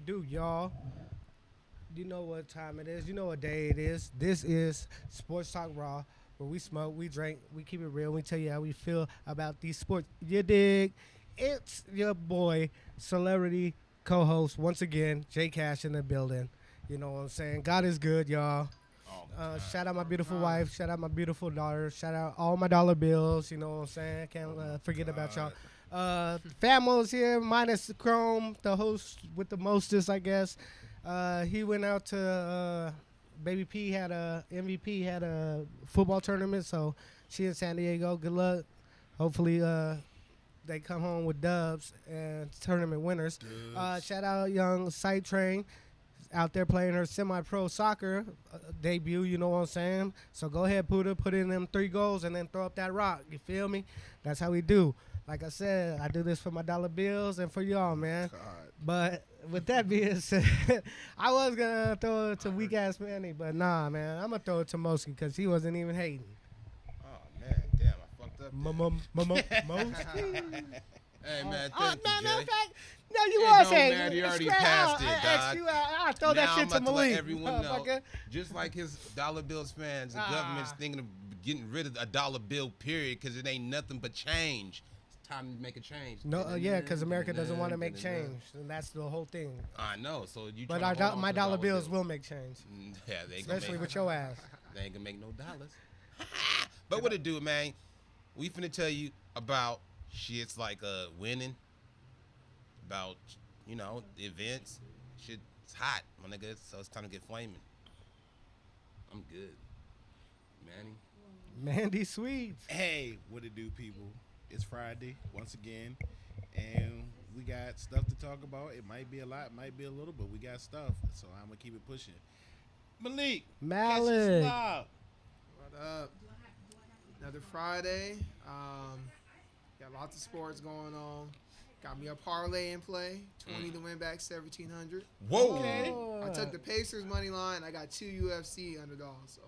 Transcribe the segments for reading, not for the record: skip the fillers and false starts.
it do, y'all? You know what time it is. You know what day it is. This is Sports Talk Raw, where we smoke, we drink, we keep it real. We tell you how we feel about these sports. You dig? It's your boy, celebrity co-host, once again, Jay Cash in the building. You know what I'm saying? God is good, y'all. Shout out my beautiful wife. Shout out my beautiful daughter. Shout out all my dollar bills. You know what I'm saying? Can't forget about y'all. Famos here, minus Chrome, the host with the mostest, I guess. He went out to Baby P had a MVP had a football tournament, so she in San Diego. Good luck. Hopefully, they come home with dubs and tournament winners. Shout out young Sight Train out there playing her semi-pro soccer debut. You know what I'm saying? So go ahead, Puda, put in them 3 goals and then throw up that rock. You feel me? That's how we do. Like I said, I do this for my dollar bills and for y'all, man. God. But with that being said, I was gonna throw it to weak ass Manny, but nah, man, I'm gonna throw it to Mosky because he wasn't even hating. Oh man, damn, I fucked up. Mosky. Hey man, Oh, thank man, you, matter Jay. of fact, no, you It was don't hating. matter, you already Scratch passed out. it, I asked dog. you, I throw that Now shit I'm to about to let Malik. everyone know, Motherfucker. just like his dollar bills fans, the government's thinking of getting rid of a dollar bill, period, because it ain't nothing but change. It's time to make a change. No, yeah, because America doesn't want to make change, and that's the whole thing. I know, so you. But tryna hold on my to the dollar bills will make change, Yeah, they ain't gonna especially make, with your ass. they ain't gonna make no dollars. But what it do, man? We finna tell you about shit's like winning, about events. Shit's hot, my nigga. So it's time to get flaming. I'm good, Manny. Mandy Sweets. Hey, what it do, people? It's Friday once again, and we got stuff to talk about. It might be a lot, might be a little, but we got stuff, so I'm gonna keep it pushing. Malik, Malik. What up? Another Friday. Got lots of sports going on. Got me a parlay in play. 20 to win back 1,700. Whoa. Okay. I took the Pacers money line. I got 2 UFC underdogs. So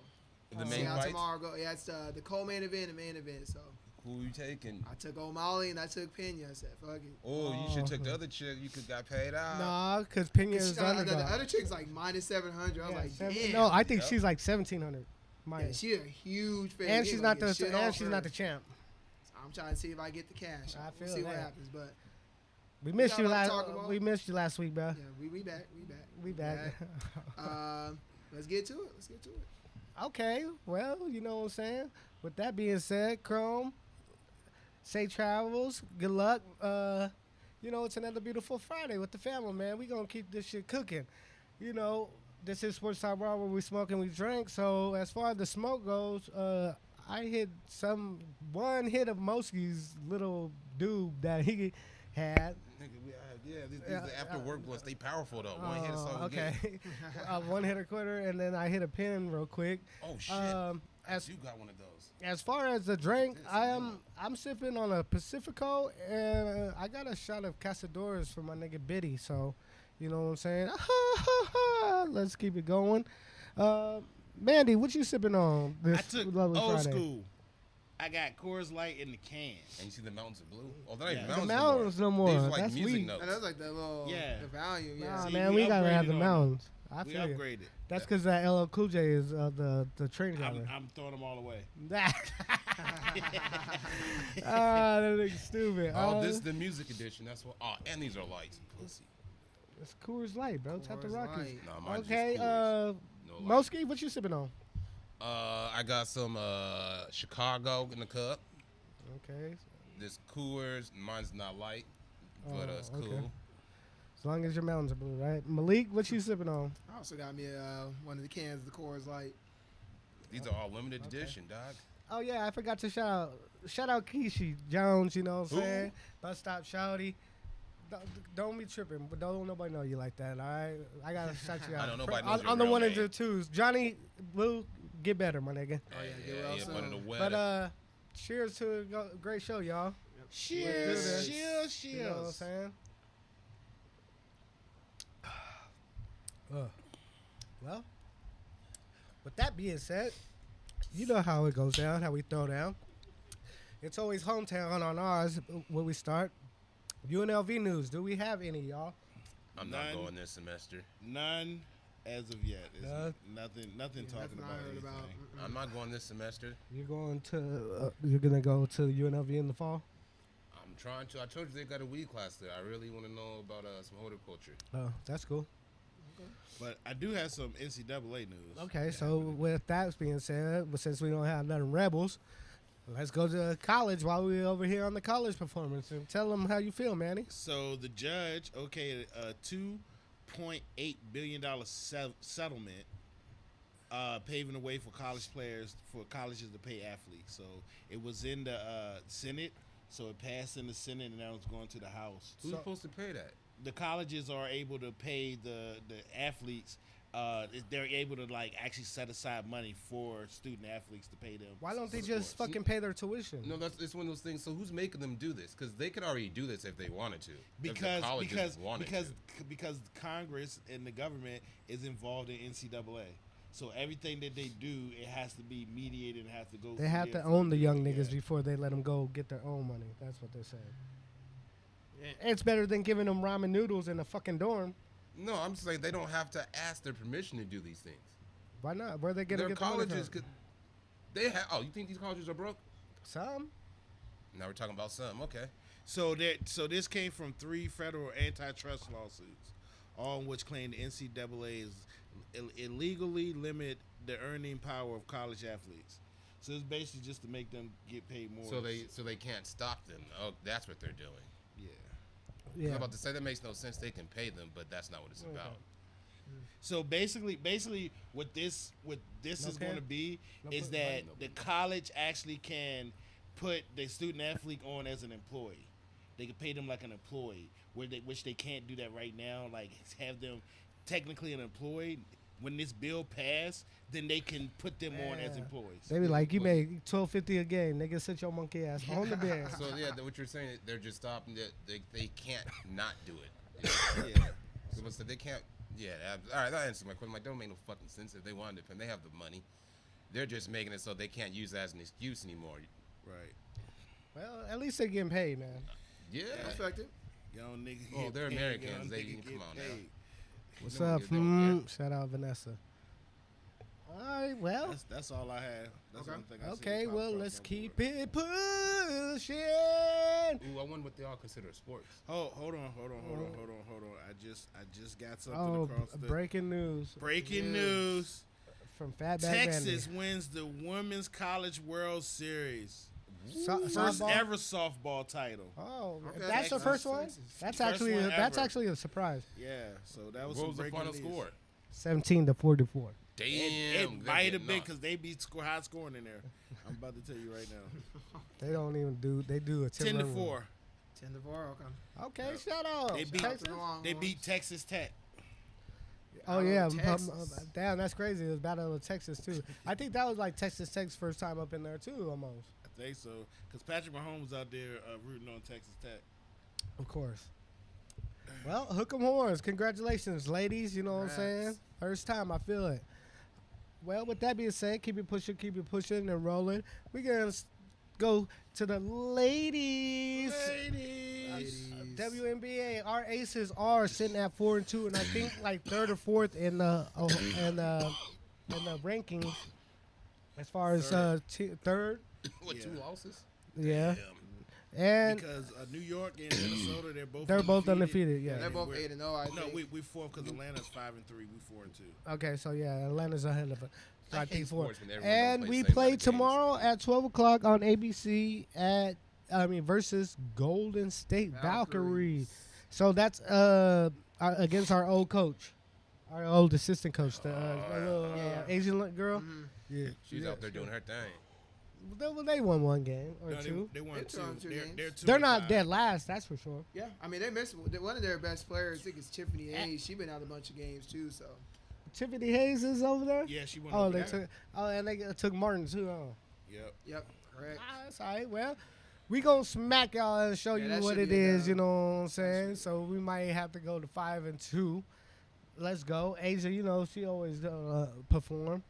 The see main how fights. tomorrow go. Yeah, it's the co-main event, the main event. So Who you taking? I took O'Malley and I took Pena. I said, fuck it. Oh, you should took the other chick. You could got paid out. Nah, because Pena is The underdog. other chick's like minus 700. I was like, damn. No, I think Yep. she's like 1,700. Yeah, Minus. she's a huge fan. And she's not the champ. I'm trying to see if I get the cash. I We'll feel see what that. happens. But We missed got you a lot last. to talk about. We missed you last week, bro. yeah, we back. We back. Let's get to it. Let's get to it. Okay, well, you know what I'm saying. With that being said, Chrome, safe travels. Good luck. It's another beautiful Friday with the family, man. We gonna keep this shit cooking. This is Sports Talk Raw where we smoke and we drink. So as far as the smoke goes, I hit one hit of Mosky's little dude that he had. Nigga, these are after work ones. They powerful though. One hit is so okay. good. One hitter quitter, and then I hit a pin real quick. Oh shit. As You got one of those. As far as the drink, I'm sipping on a Pacifico, and I got a shot of Casadores for my nigga Biddy. So, you know what I'm saying? Let's keep it going. Mandy, what you sipping on this I took lovely old Friday? school. I got Coors Light in the can. And you see the mountains of blue? Oh, they're not Yeah. even The mountains mountains no more. These are like That's music weak. notes. And that's like the little Yeah. the volume. Yeah. Nah, See, man, we we gotta have upgraded the on mountains. I We feel you. upgraded. That's because that LL Cool J is the train driver. I'm throwing them all away. Ah, that nigga stupid. Oh, this is the music edition. That's what. Oh, and these are lights. Pussy. It's Coors Light, bro. Tap the Coors Rockies. Light. Nah, mine's Okay, just Coors. No light. Mosky, what you sipping on? I got some Chicago in the cup. Okay, This Coors. Mine's not light, but it's okay. cool. as long as your mountains are blue, right? Malik, what you sipping on? I also got me one of the cans of the Coors Light. These are all limited edition, dog. Oh yeah, I forgot to shout out Keishi Jones. You know what I'm Who? saying? Bus stop shouty. Don't be tripping, but don't nobody know you like that. All right, I gotta shout you out. I know nobody knows your on the real one and name. the twos. Johnny Blue, get better, my nigga. Oh, yeah, get well one of the soon. weather. But cheers to a great show, y'all. Cheers, Cheers. cheers, You know what I'm cheers. saying? Well, with that being said, you know how it goes down, how we throw down. It's always hometown on ours when we start. UNLV news. Do we have any, y'all? I'm not None. going this semester. None as of yet. It's None? nothing Yeah, talking nothing about I heard anything. about. I'm not going this semester. You're gonna go to UNLV in the fall. I'm trying to. I told you they got a weed class there. I really want to know about some horticulture. Oh, that's cool. But I do have some NCAA news. Okay, so with that being said, but since we don't have nothing rebels, let's go to college while we're over here on the college performance and tell them how you feel, Manny. So the judge okayed a $2.8 billion settlement, paving the way for colleges to pay athletes. So it was in the Senate, so it passed in the Senate, and now it's going to the House. Who's So- supposed to pay that? The colleges are able to pay the athletes. They're able to like actually set aside money for student athletes to pay them. Why don't they for just sports. fucking pay their tuition? No, it's one of those things. So who's making them do this? Because they could already do this if they wanted to. If the colleges wanted to. Because Congress and the government is involved in NCAA. So everything that they do, it has to be mediated and has to go. They have to own the young niggas before they let them go get their own money. That's what they're saying. Yeah. It's better than giving them ramen noodles in a fucking dorm. No, I'm just saying they don't have to ask their permission to do these things. Why not? Where are they gonna Their get the money colleges from? could. They have. Oh, you think these colleges are broke? Some. Now we're talking about some. Okay. So this came from 3 federal antitrust lawsuits, all in which claim the NCAA is illegally limit the earning power of college athletes. So it's basically just to make them get paid more. So they can't stop them. Oh, that's what they're doing. yeah. I Yeah. was about to say that makes no sense. They can pay them, but that's not what it's Okay. about. So basically, what this is going to be No is put- that no. the college actually can put the student athlete on as an employee. They can pay them like an employee, which they can't do that right now. Like have them technically an employee. When this bill passed, then they can put them on as Yeah. employees. They be like, you made $12.50 a game. Nigga, sit your monkey ass on the bench. So yeah, what you're saying, they're just stopping that. They can't not do it. Yeah. So what's they can't. Yeah. All right, that answers my question. Like, that don't make no fucking sense. If they wanted to, and they have the money, they're just making it so they can't use that as an excuse anymore. Right. Well, at least they're getting paid, man. Yeah. Effective. Young nigga. Oh, get they're paid, Americans. young They nigga can- come get on now. paid. What's They don't up? give- they don't care. Shout out Vanessa. All right, well, That's all I have. That's the Okay. only thing I seen okay, pop well, across let's my keep board. it pushing. Ooh, I wonder what they all consider sports. Hold on. I just got something Oh, across the breaking news breaking News. news. from Fatback Texas Vandy. wins the Women's College World Series. First Softball? ever softball title. Oh, Okay, that's the Texas. first one. Texas. That's First actually one that's ever. actually a surprise. Yeah, so that was What some was the breaking final news. score? 17-44. Damn. It they're might getting have been knocked. because they be high scoring in there. I'm about to tell you right now. They don't even do. They do a 10 to 10-run. 4. 10-4. Okay. Okay, shout out. They beat- Shout out to Texas. the Longhorns. They beat Texas Tech. Oh Out of yeah, Texas. damn, that's crazy. It was Battle of Texas too. I think that was like Texas Tech's first time up in there too, almost. I think so because Patrick Mahomes out there rooting on Texas Tech. Of course. Well, hook 'em horns. Congratulations, ladies. You know what I'm saying? Congrats. First time, I feel it. Well, with that being said, keep it pushing and rolling. We're going to go to the ladies. Ladies. WNBA, our aces are sitting at 4-2, and I think like third or fourth in the rankings as far as third. What, Yeah. 2 losses? Yeah, Damn. and Because New York and Minnesota, they're both undefeated. Yeah, Yeah. they're both we're- 8-0. I No, think. we 4 because Atlanta's 5-3. We 4-2. Okay, so yeah, Atlanta's ahead of it. I I hate think 4. sports when everyone And don't we play the same play amount of games. tomorrow at 12 o'clock on ABC versus Golden State Valkyries. So that's against our old coach, our old assistant coach, the little Yeah. Asian girl. Mhm. Yeah, She's out there doing her thing. They won one game or No, two. they won They 2. won 2 games. They're 2 They're and not 5. dead last, that's for sure. Yeah, I mean they missed one of their best players. I think it's Tiffany Hayes. She's been out a bunch of games too. So Tiffany Hayes is over there. Yeah, she won. Oh, over they there. took. Oh, and they took Martin too. Huh? Yep. yep, correct. That's all right. Well, we gonna smack y'all and show Yeah, you that what should it be a is. dub. You know what I'm saying? should So we might have to go to 5-2. Let's go, Asia. You know she always perform.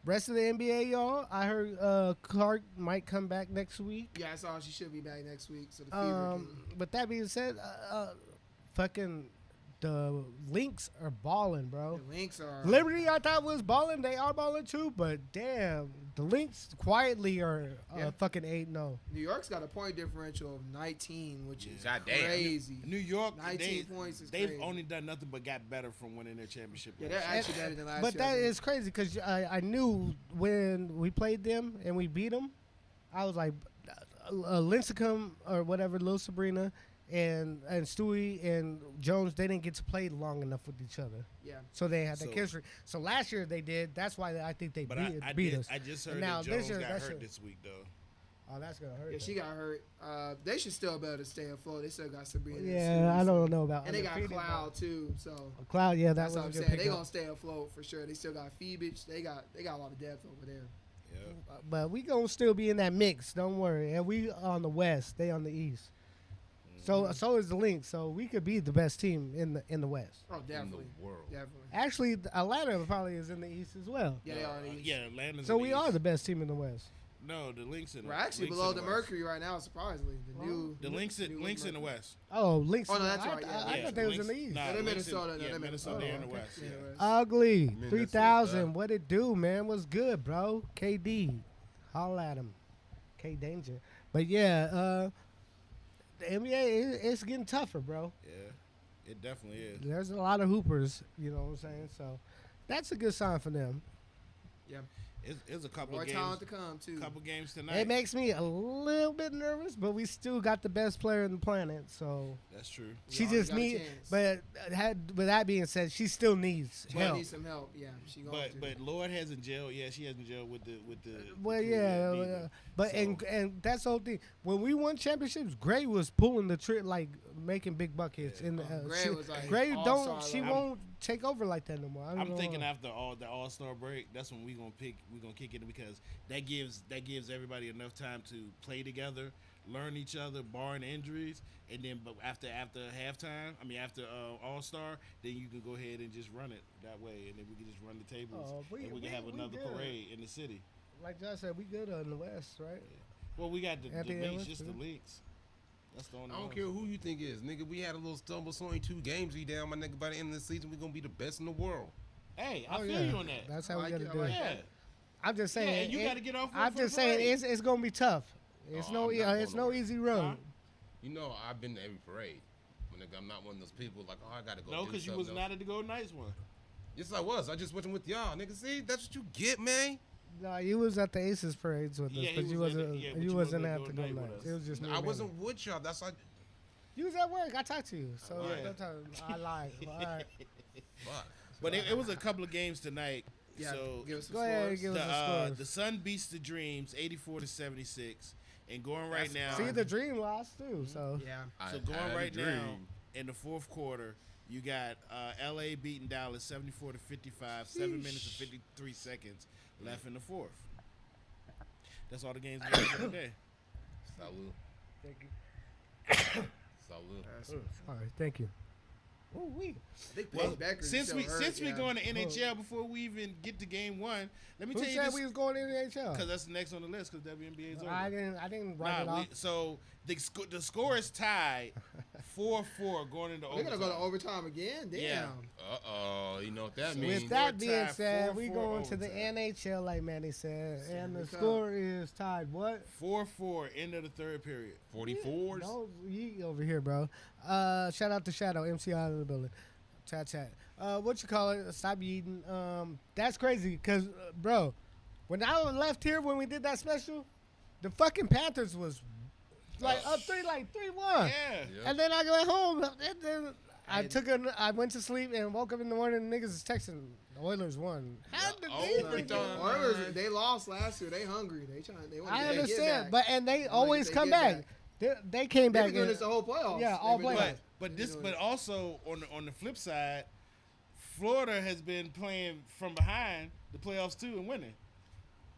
Rest of the NBA, y'all. I heard Clark might come back next week. Yeah, I saw she should be back next week. So the Fever can. But that being said, fucking the Lynx are balling, bro. The Lynx are Liberty, I thought was balling. They are balling too, but damn, the Lynx quietly are Yeah. fucking 8-0. New York's got a point differential of 19, which is Goddamn. crazy. New York, 19 points is they've crazy. only done nothing but got better from winning their championship. Yeah, last they're year. actually better than last But year. that I think. is crazy because I knew when we played them and we beat them, I was like, Lincecum or whatever, Lil Sabrina and Stewie and Jones, they didn't get to play long enough with each other. Yeah. So they had the So- chemistry. So last year they did. That's why I think they But beat I us. just And heard now that this Jones year- got that hurt shit- this week though. Oh, that's gonna hurt. Yeah, she got hurt. They should still be able to stay afloat. They still got Sabrina. and Yeah, Stewie, I so- don't know about. And they got undefeated, Cloud too. So but- Cloud, yeah, that that's was what a I'm good saying. They pickup. gonna stay afloat for sure. They still got Phoebich. They got a lot of depth over there. Yeah. But we gonna still be in that mix. Don't worry. And we on the west. They on the east. So is the Lynx. So we could be the best team in the west. Oh, In definitely, the world. definitely. Actually, Atlanta probably is in the east as well. Yeah, they are. in the East. Yeah, Atlanta's So in we the are East. the best team in the west. No, the Lynx in We're actually Lynx below in the West. Mercury right now, surprisingly. The new. The Lynx in Lynx in the West. Oh, Lynx. Oh, no, that's I, right, yeah. I Yeah, thought they was in Lynx- the east. Nah, They're Lynx Minnesota. In, No, yeah, they're Minnesota. Minnesota. They're in the Okay. West. Yeah, Yeah. the West. Ugly. Minnesota. 3,000. What it do, man? What's good, bro? KD. Holla at him. K Danger. But yeah, the NBA it's getting tougher, bro. Yeah, it definitely is. There's a lot of hoopers, you know what I'm saying? So that's a good sign for them. It's a couple More games. talent to come too. Couple games tonight. It makes me a little bit nervous, but we still got the best player in the planet. So That's true. We she already just got a needs. chance. But with that being said, she still needs She help. needs some help. Yeah, she going to. But Lord hasn't jailed. Yeah, she hasn't jailed with the. Well, crew yeah, yet neither. but So- and that's the whole thing. When we won championships, Gray was pulling the trick, like making big buckets. Yeah. And Gray was like Gray all-star don't. She level. won't take over like that no more. I don't I'm know thinking why. after the All-Star break, that's when we're gonna kick it because that gives everybody enough time to play together, learn each other, barring injuries, and then but after halftime, after All-Star, then you can go ahead and just run it that way, and then we can just run the tables, Oh, and we can have another good. parade in the city. Like Josh said, we good in the West, right? Well, we got the Anthony links, Edwards, just the too. links. That's the only I don't one. care who you think is, nigga. We had a little stumble, so only 2 games we down, my nigga. By the end of the season, we gonna be the best in the world. Hey, I Oh, feel yeah. you on that. That's I how we like gotta it, I do like it. Yeah. I'm just Yeah, saying. and you got to get off. I'm for the just saying parade. it's gonna be tough. It's Oh, no I'm not it's going no nowhere. easy road. Huh? You know, I've been to every parade. My nigga, I'm not one of those people like, oh, I gotta go. No, do because you something was else. not at the Golden Knights one. Yes, I was. I just wasn't with y'all, nigga. See, that's what you get, man. No, you was at the Aces parades with us, Yeah, he but you was at wasn't. the- yeah, but you you wasn't wasn't at at the Golden Golden Knight with Knights. us. It was just me. I and wasn't with y'all. That's like, You was at work. I talked to you, so Oh, yeah. don't tell- I lied. All right. fuck. But it was a couple of games tonight. Yeah, So give us some Go ahead and scores. give us the the scores. Sun beats the Dreams 84-76, and going right now. See, the Dream lost too. So Yeah. So I going had a right now dream. in the fourth quarter, you got LA beating Dallas 74-55, 7 minutes and 53 seconds left in the fourth. That's all the games we got for today. Salute. thank you. Salute. All right, thank you. Ooh, we. I think Well, Paige Beckers is since still we hurt, going to NHL before we even get to game one, let me Who tell you said this we was going in the NHL? because that's next on the list because WNBA is over. I didn't write it Nah, off. so the score is tied 4-4 going into They're gonna overtime. go to overtime again. Damn. Yeah. Uh-oh. You know what that So means. With that Score being tied said, we 4-4 going to the overtime. NHL, like Manny said, and the Cup. score is tied. What? 4-4 end of the third period. 44s. No, you over here, bro. Shout out to Shadow, MCI in the building. Chat. What you call it? Stop eating. That's crazy, cause bro, when I left here when we did that special, the fucking Panthers was like up 3-1. Yeah. Yep. And then I go home. And then I went to sleep and woke up in the morning. And niggas is texting. The Oilers won. How did they think Overtime. that? Oilers, they lost last year. They hungry. They want to I get their understand, get but and they always get come their back. get They came They've back. been doing and- this the whole playoffs. Yeah, all They've been playoffs. doing But it. this, They've been but doing also on the flip side, Florida has been playing from behind the playoffs too and winning.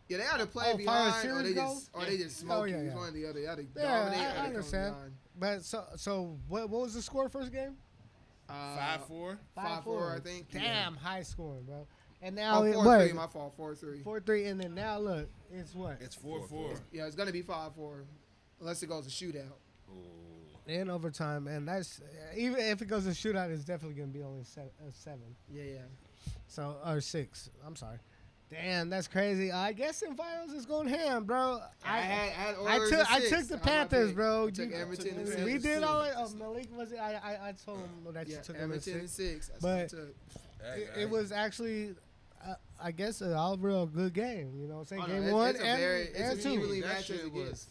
Yeah, they either play Oh, far as behind or series they go? just they just smoke Oh, yeah, you. It's yeah. one or the other. You either Yeah, dominate or I they come understand. behind. But so what was the score first game? 5-4. 5-4, I think. Damn, high scoring, bro. And now Oh, it 4-3, what? my fault. 4-3. 4-3, and then now look, it's what? It's 4-4. Yeah, it's gonna be 5-4, unless it goes to shootout. Ooh. in overtime, and that's even if it goes to shootout, it's definitely gonna be only 7. Yeah. So or 6. I'm sorry. Damn, that's crazy. I guess in finals it's going ham, bro. I had I Oilers took in I 6. took the That was my Panthers, pick. bro. I took Everton in We 6. did all it. Oh, Malik was it? I told him that you Yeah, took him in Everton in 6. 6. That's But- what I took. It was actually, I guess, an all real good game. You know what I'm saying? Oh, no, Game it's- 1 it's a and, very- it's and a 2. evenly That matched as shit it was.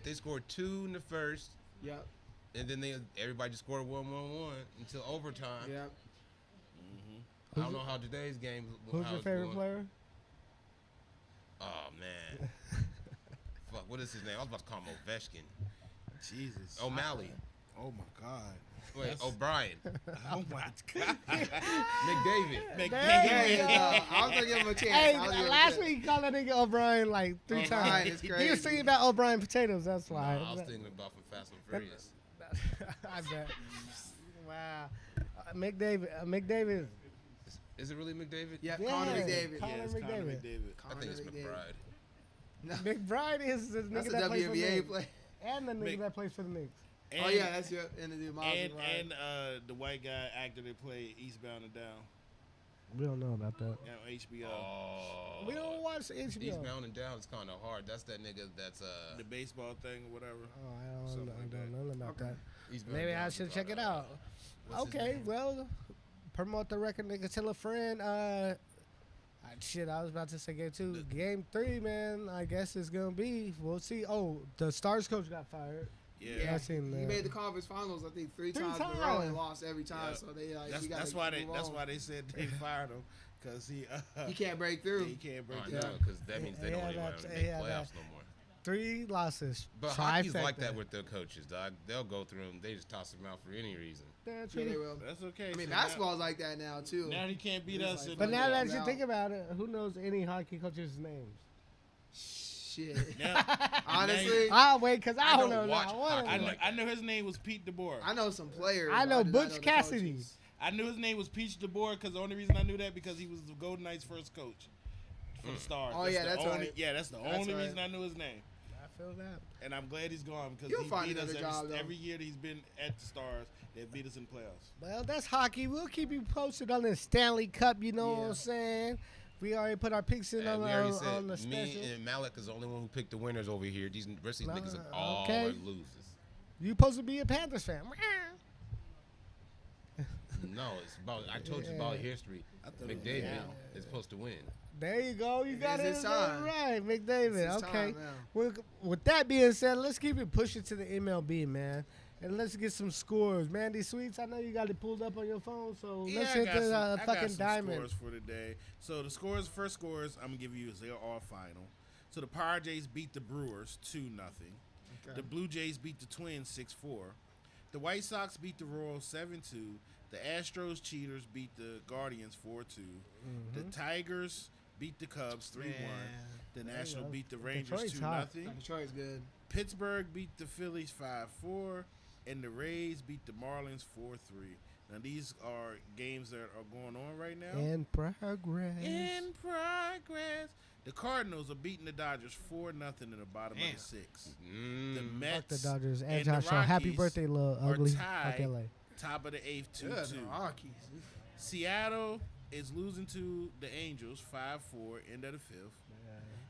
They scored 2 in the first, Yep. and then everybody just scored 1-1-1 until overtime. Yep. I don't know how today's game. Who's how your it's favorite going. player? Oh man, fuck! What is his name? I was about to call him Ovechkin. Jesus. O'Malley. Oh my God. Wait, That's- O'Brien. Oh my God. McDavid. There you go. I was gonna give him a chance. Hey, I was gonna give him a last chance. week you called that nigga O'Brien like 3 O'Brien times. is He was crazy. thinking about O'Brien potatoes. That's Nah, why. I was thinking about from Fast and Furious. I bet. Wow. McDavid. Is it really McDavid? Yeah, Yeah. Connor McDavid. Connor Yes, Connor McDavid. McDavid. I think it's McDavid. McBride. McBride is the That's nigga a that plays for the WNBA Knicks. play. And the nigga Mc- that plays for the Knicks. And, Oh yeah, that's your and the Miles and Ryan. the white guy actor that played Eastbound and Down We don't know about that. on HBO. Oh. We don't watch HBO. Eastbound and Down is kind of hard. That's that nigga that's The baseball thing or whatever. Oh, I Something don't, like I don't know about Okay. that. Eastbound Maybe and I Down's should about, check it out. what's his Okay, name? well, promote the record, nigga. Tell a friend. Shit, I was about to say game 2. Game 3, man, I guess it's going to be. We'll see. Oh, the Stars coach got fired. Yeah. I seen He that. made the conference finals, I think, three 3 times in a row and times. lost every time. Yeah. So they like That's he gotta that's why they move that's on. why they said they fired him because he can't break through. he can't break I through. know, because that means they don't Yeah, even that's- want to make yeah, playoffs that- no more. 3 losses. But hockey's like Trifecta. that with their coaches, dog. They'll go through them. They just toss them out for any reason. That's Yeah, they true. will. That's okay. I mean, so now- basketball's like that now too. Now he can't beat It's us. like- in But the- now that Yeah. you think about it, who knows any hockey coaches' names? Shit. Now- Honestly, I'll wait because I don't know don't watch now. One of hockey them. like I know his name was Pete DeBoer. I know some players. I but know do not Butch the Cassidy. coaches. I knew his name was Peach DeBoer because the only reason I knew that because he was the Golden Knights' first coach for the Stars. Oh, yeah, the that's only, right. Yeah, that's the That's only right. reason I knew his name. I feel that. And I'm glad he's gone because You'll he find beat us another job, though. every year that he's been at the Stars. They beat us in playoffs. Well, that's hockey. We'll keep you posted on the Stanley Cup. You know what Yeah. I'm saying? We already put our picks in And on, we already on the said me special. and Malik is the only one who picked the winners over here. These rest of these niggas are all okay. are losers. You supposed to be a Panthers fan. No, it's about. I told you about history. McDavid is supposed to win. There you go. You It got is it his time. right, McDavid. It's his Okay. time now. Well, with that being said, let's keep it pushing to the MLB, man. And let's get some scores. Mandy Sweets, I know you got it pulled up on your phone, so let's hit the I got fucking some diamond. scores for today. So the first scores, I'm gonna give you is they're all final. So the Power Jays beat the Brewers 2-0. Okay. The Blue Jays beat the Twins 6-4. The White Sox beat the Royals 7-2. The Astros Cheaters beat the Guardians 4-2. The Tigers beat the Cubs 3-1. The National go. beat the Rangers Detroit's 2-0. hot. Detroit's good. Pittsburgh beat the Phillies 5-4, and the Rays beat the Marlins 4-3. Now these are games that are going on right now. In progress. In progress. The Cardinals are beating the Dodgers 4-0 in the bottom of Damn. the sixth. Mm. The Fuck Mets the Dodgers and and Josh the Shaw. Happy Rockies birthday, little are ugly. tied. Fuck LA. top of the eighth 2-2. Good. The Rockies. Seattle is losing to the Angels 5-4 end of the fifth.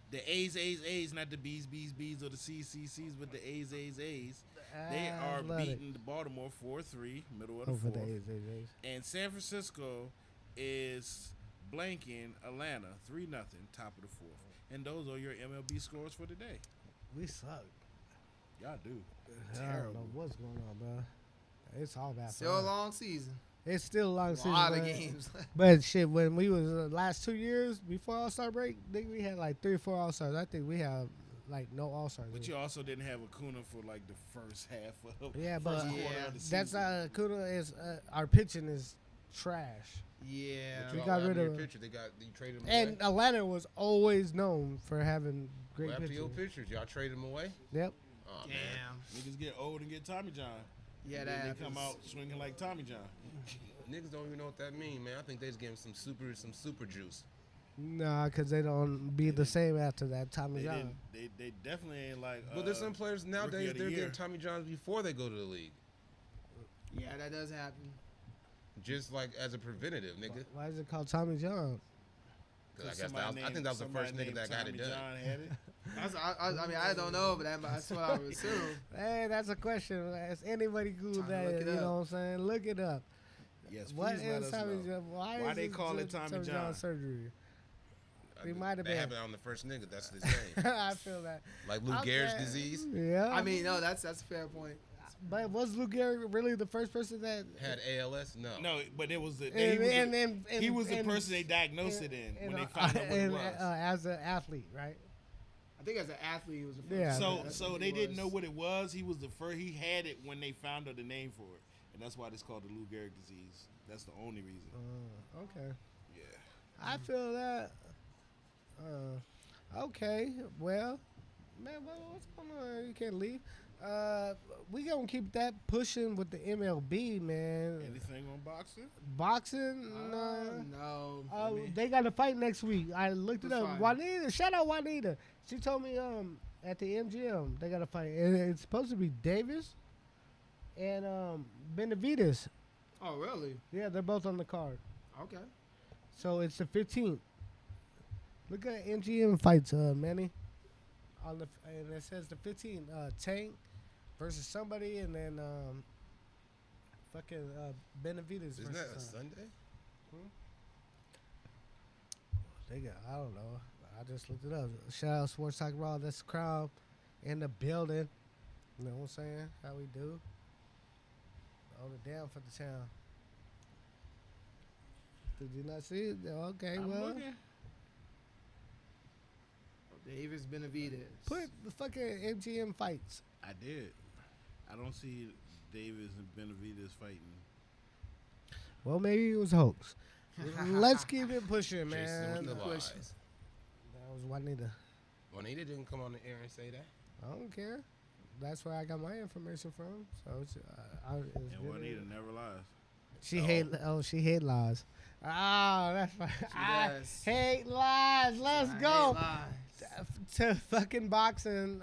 The A's, not the B's, or the CCCs, but the A's. They are Athletic. beating the Baltimore 4-3, middle of the Over the fourth. A's. And San Francisco is blanking Atlanta 3-0, top of the fourth. And those are your MLB scores for today. We suck. Y'all do. I don't Terrible. know what's going on, bro. It's all bad. Still a long season. It's still a long A season. lot of but- games. But shit, when we was the last 2 years before All Star break, I think we had like 3 or 4 All Stars. I think we have like no All Stars. But you also didn't have Acuna for like the first half of Yeah, first but quarter Yeah. of the that's season. Kuda is our pitching is trash. Yeah. But We you got got rid your of- pitcher. You traded him And away. Atlanta was always known for having great Well, after your pitching. pitchers, y'all traded him away. Yep. Oh man. Damn. Niggas get old and get Tommy John. Yeah, And that then they come happens. out swinging like Tommy John. Niggas don't even know what that means, man. I think they just gave him some super juice. Nah, because they don't be the same after that Tommy They John. didn't. They definitely ain't like. But there's some players nowadays of the they're year. getting Tommy Johns before they go to the league, Yeah, that does happen. just like as a preventative, nigga. Why is it called Tommy John? 'Cause I guess I think that was the first nigga that got it done. John had it. I mean, I don't know, but that's what I would assume. Hey, that's a question. Has anybody Googled Time to that? look it You up. know what I'm saying? Look it up. Yes, What please let is us Tommy know. John? Why Why is they call it Tommy John? surgery? He might have That been. happened on the first nigga. That's the same. I feel that. Like Lou Gehrig's Okay. disease Yeah. I mean, no, that's a fair point. but was Lou Gehrig really the first person that? had ALS. No. No, but it was the he was the person they diagnosed it in when they found out what it was. As an athlete, right? I think as an athlete, he was the first. Yeah. So That's so what they he didn't was. know what it was. He was the first. He had it when they found out the name for it, and that's why it's called the Lou Gehrig disease. That's the only reason. Okay. Yeah. I feel that. Okay. Well, man, what's going on? You can't leave. We gonna keep that pushing with the MLB, man. Anything on boxing? Boxing. No. They got a fight next week. I looked it Who's up. fighting? Juanita, shout out Juanita. She told me at the MGM they got a fight. And it's supposed to be Davis and Benavides. Oh, really? Yeah, they're both on the card. Okay. So it's the 15th. Look at MGM fights, Manny. On the and it says the 15th. Tank versus somebody, and then fucking Benavides. Isn't that a versus, Sunday? They got, I don't know. I just looked it up. Shout out Sports Talk Raw. That's the crowd in the building. You know what I'm saying? How we do. Hold it down for the town. Did you not see it? Okay, I'm well. looking. Davis Benavides. Put the fucking MGM fights. I did. I don't see Davis and Benavides fighting. Well, maybe it was hoax. Let's keep it pushing, Jason man. with the That lies. was Juanita. Juanita didn't come on the air and say that. I don't care. That's where I got my information from. So it's, it's And good. Juanita never lies. She hate lies. Ah, that's fine. I does. hate lies. Let's I go hate lies. to fucking boxing.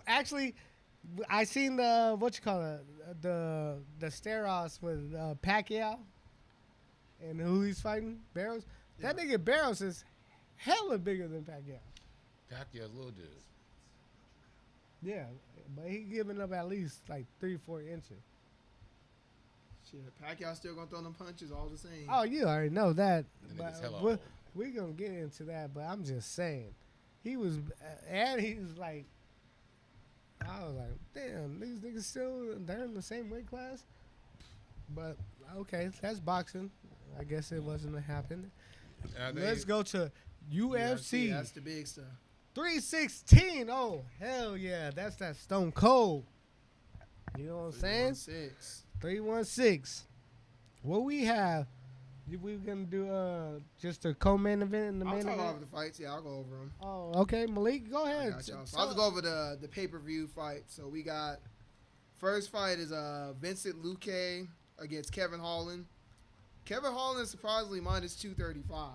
Actually, I seen the what you call it, the Steros with Pacquiao, and who he's fighting, Barrows. That nigga Barrows is hella bigger than Pacquiao. Pacquiao's little dude. Yeah, but he giving up at least like 3-4 inches. Shit, Pacquiao still gonna throw them punches all the same. Oh, you already know that. The nigga's hella But old. we're gonna get into that. But I'm just saying, he was, and he was like, I was like, damn, these niggas still they're in the same weight class. But okay, that's boxing. I guess it wasn't to happen. Let's go to UFC That's the big stuff. 316. Oh hell yeah, that's that Stone Cold. You know what I'm saying? 6. 316. What we have? We're gonna do just a co-main event in the I'll main talk event. over the fights. Yeah, I'll go over them. Oh, okay, Malik, go ahead. So I'll go over the pay-per-view fight. So we got first fight is Vincent Luque against Kevin Holland. Kevin Holland is surprisingly minus 235.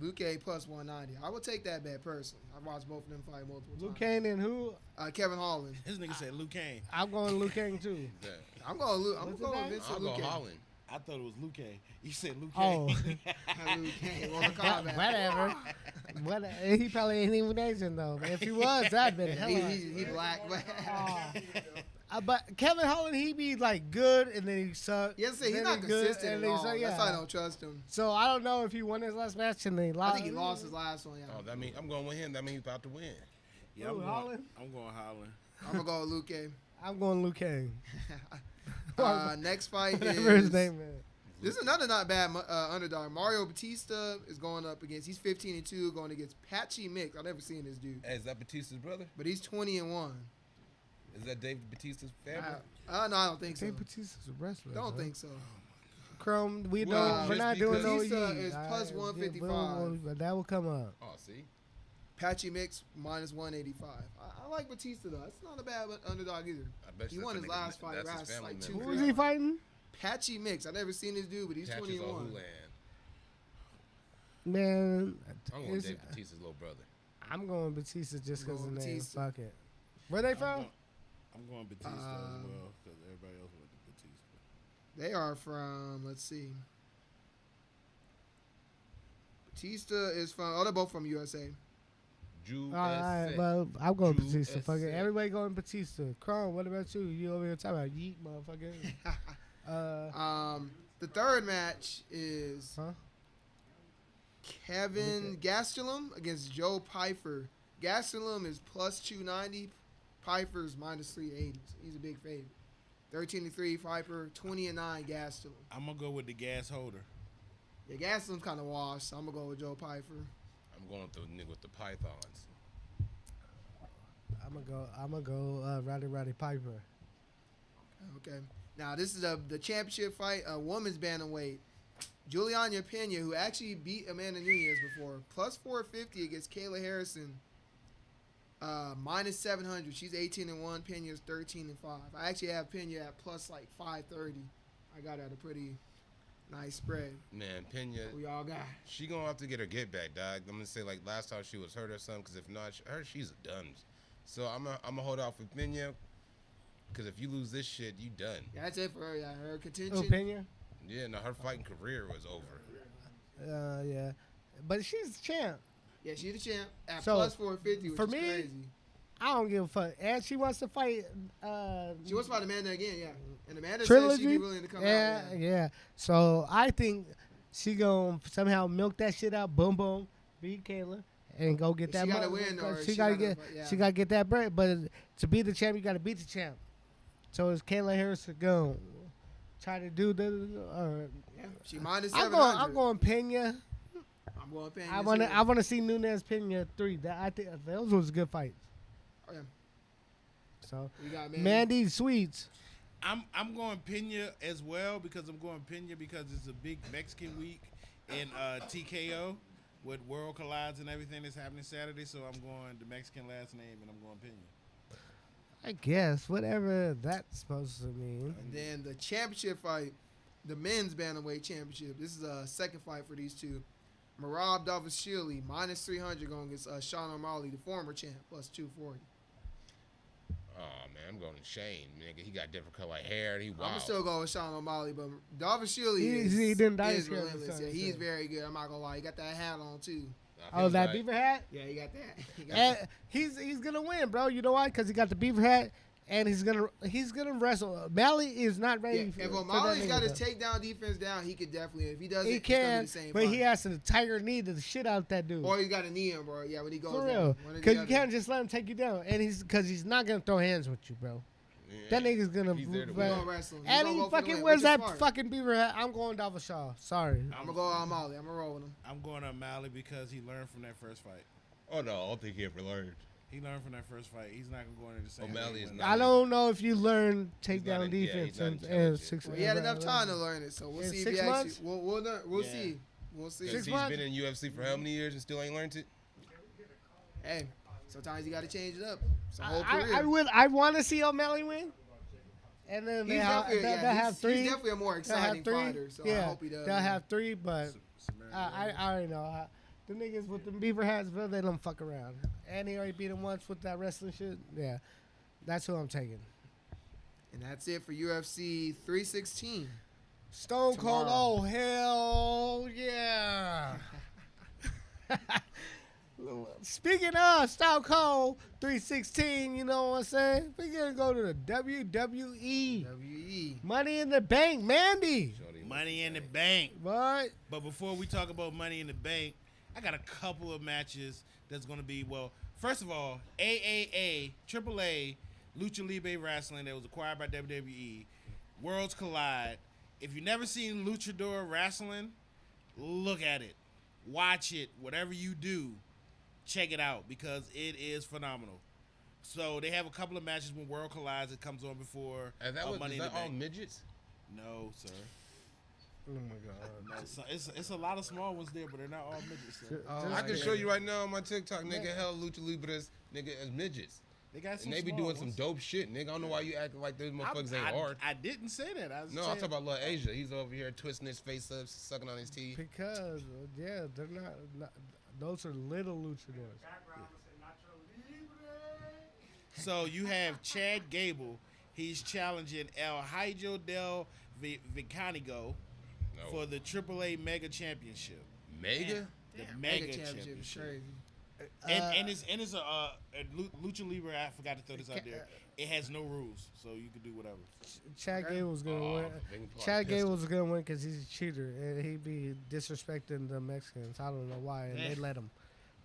Luque plus 190. I would take that bet personally. I've watched both of them fight multiple Luke times. Kane and who? Kevin Holland. This nigga said Luke Kane. I'm going Luke Kane too. Yeah. I'm going What's with his name? Vincent I'll go Luque. Holland. I thought it was Luke Kane. You said Luke Oh, Kane. Luque. Well, the combat. whatever. He probably ain't even Asian though. But if he was, that'd been hella. He black. But Kevin Holland, he be like good and then he suck. Yes, he's then not he good, consistent and at then all. he suck, That's why I don't trust him. So I don't know if he won his last match and then he I lost. think he lost his last one. Yeah. Oh, that mean I'm going with him. That means he's about to win. Yeah, Who, Holland? I'm going Holland. I'm gonna go with Luque. I'm going Luke Kane. Next fight Whatever his is name is. this is another not bad underdog. Mario Batista is going up against. He's 15-2, going against Patchy Mix. I've never seen this dude, Hey, is that Batista's brother? but he's 20-1. Is that Dave Batista's family? No, I don't think so. Dave Batista's a wrestler. Don't bro. think so. Chrome, we Well, don't. We're just not doing no Batista Yeet. is plus All right, 155. but that will come up. Oh, see. Patchy Mix minus 185. I like Batista though. That's not a bad underdog either. I bet He you won that's his a nigga- last fight, That's right? his family Like member. Who is he fighting? Patchy Mix. I never seen this dude, but he's Patches 21. O'Houlihan. Man, I'm going it's- Dave Batista's little brother. I'm going Batista just because going of the name. Batista. Fuck it. Where they from? I'm going Batista as well because everybody else went to Batista. They are from, let's see. Batista is from, they're both from USA. Jew All right, S. well, I'm going Drew Batista. Fuck it. S. Everybody going Batista. Chrome, what about you? You over here talking about yeet, motherfucker? The third match is Huh? Kevin Gastelum against Joe Pfeiffer. Gastelum is plus 290. Pfeiffer's minus 380. He's a big favorite. 13-3 Pfeiffer, 20-9 Gastelum. I'm gonna go with the gas holder. Yeah, Gastelum's kind of washed, so I'm gonna go with Joe Pfeiffer. I'm going with the nigga with the pythons. I'm gonna go Roddy Piper. Okay. Now this is the championship fight, a women's bantamweight. Juliana Pena, who actually beat Amanda Nunes before, plus 450 against Kayla Harrison. Minus 700. She's 18-1. Pena's 13-5. I actually have Pena at plus like 530. I got her at a pretty nice spread. Man, Pena, We all got. she gonna have to get her get back, dog. I'm gonna say like last time she was hurt or something, because if not, she's done. So I'm gonna hold off with Pena, because if you lose this shit, you done. Yeah, that's it for her. Yeah, her Oh, contention. Pena? Yeah, no, her fighting career was over. Yeah. But she's the champ. Yeah, she's the champ at So, plus 450, which for is me, crazy. I don't give a fuck. And she wants to fight. She wants to fight Amanda again, yeah. And Amanda Trilogy. said she'd be willing to come yeah, out. yeah. So I think she gonna somehow milk that shit out. Boom, boom, beat Kayla, and go get She that. gotta money. win, or She she gotta gotta- get. yeah. She gotta get that bread. But to be the champ, you gotta beat the champ. So is Kayla Harrison gonna try to do the? Yeah, she minus I'm 700. going Pena. I'm going Pena. I wanna see Nunes Pena 3. That I think those was good fights. Oh, yeah. So We got Mandy Sweets. I'm going Pena as well because I'm going Pena because it's a big Mexican week in TKO with World Collides and everything that's happening Saturday. So I'm going the Mexican last name and I'm going Pena. I guess whatever that's supposed to mean. And then the championship fight, the men's bantamweight championship. This is a second fight for these two. Marab Davashvili, minus 300 going against Sean O'Malley, the former champ, plus 240. Oh man, I'm going to Shane, nigga. He got different color hair. And he wild. I'm still going with Sean O'Malley, but Davashvili He didn't die is scared of relentless. the Yeah, sun, he's so. very good. I'm not gonna lie. He got that hat on too. I Oh, feel that like- beaver hat. Yeah, he got that. He got And he's gonna win, bro. You know why? Because he got the beaver hat, and he's gonna wrestle. Mally is not ready. Yeah, for, if for O'Malley's that got nigga, his though. takedown defense down, he could definitely. If he does He it, it's gonna be can, the same but fight. he has to tiger knee the shit out that dude. Or he's got a knee in, bro. Yeah, when he goes For down. real, One or the because you other. can't just let him take you down, and because he's not gonna throw hands with you, bro. Yeah. That nigga's gonna. He's there to He's win. gonna wrestle him. He's And gonna he go for the fucking win, wears which is that smart. fucking beaver hat. I'm going Davashaw. Sorry. I'm gonna go O'Malley. I'm gonna roll with him. I'm going O'Malley because he learned from that first fight. Oh no, I don't think he ever learned. He learned from that first fight. He's not gonna go into the same. O'Malley way is when- not- I don't know if you learn He's not takedown in- yeah, defense he's not in intelligent. 6. Well, he had enough time to learn it, so we'll In see if 6 he actually. months? We'll Yeah. see. We'll see. Because 6 he's months? been in UFC for how many years and still ain't learned it? Hey, sometimes you got to change it up. It's a whole career. I want to see O'Malley win. And then He's they'll definitely, they'll yeah, have 3. he's definitely a more They'll have exciting 3. fighter, so I yeah, hope he does. they'll have 3, but Samaritan I already know. The niggas with the beaver hats, bro, they don't fuck around. And he already beat him once with that wrestling shit. Yeah, that's who I'm taking. And that's it for UFC 316. Stone Cold, Tomorrow. oh hell yeah! Speaking of Stone Cold 316, you know what I'm saying? We're gonna go to the WWE WE. Money in the Bank, Mandy. Shorty, Money in the Bank. What? But before we talk about Money in the Bank, I got a couple of matches that's going to be, well, first of all, AAA, Lucha Libre Wrestling that was acquired by WWE, Worlds Collide. If you've never seen Luchador Wrestling, look at it. Watch it. Whatever you do, check it out because it is phenomenal. So they have a couple of matches when World Collides. It comes on before And that was Money is in that the all Bank. midgets? No, sir. Oh my god. No, it's a lot of small ones there, but they're not all midgets. Sir. Oh, I can okay. show you right now on my TikTok, nigga. Hell, Lucha Libres, nigga, as midgets. They got some And they be small doing some ones. dope shit, nigga. I don't know why you acting like those motherfuckers ain't hard. I didn't say that. I was No, I'm saying, talking about little Asia. He's over here twisting his face up, sucking on his teeth. Because yeah, they're not. Those are little luchadors. So you have Chad Gable. He's challenging El Hijo del Vicanigo No. for the AAA Mega Championship. Mega? The Damn, Mega championship is Championship. crazy. And it's a Lucha Libre. I forgot to throw this out there. It has no rules, so you can do whatever. Chad Okay. Gable's gonna Oh, win. they can pull out Chad a pistol. Gable's gonna win because he's a cheater and he be disrespecting the Mexicans. I don't know why, and they let him.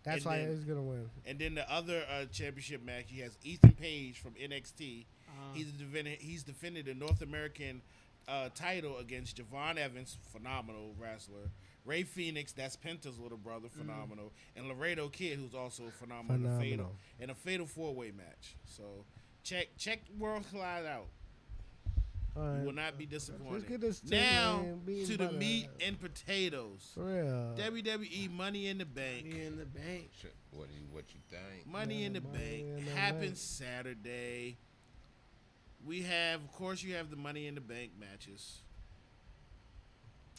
That's And why then- he's gonna win. And then the other championship match, he has Ethan Page from NXT. He's defended the North American title against Javon Evans, phenomenal wrestler. Ray Phoenix, that's Penta's little brother, phenomenal. And Laredo Kid, who's also phenomenal. Phenomenal. In a fatal 4-way match. So check World Collide out. All You right. will not be Let's disappointed. get this Now thing, man, beaten to the by meat and potatoes. For real. WWE Money in the Bank. Me in the bank. Shit, what you think? Money Yeah, in the Money Bank in the happens Bank. Saturday. We have, of course, you have the Money in the Bank matches,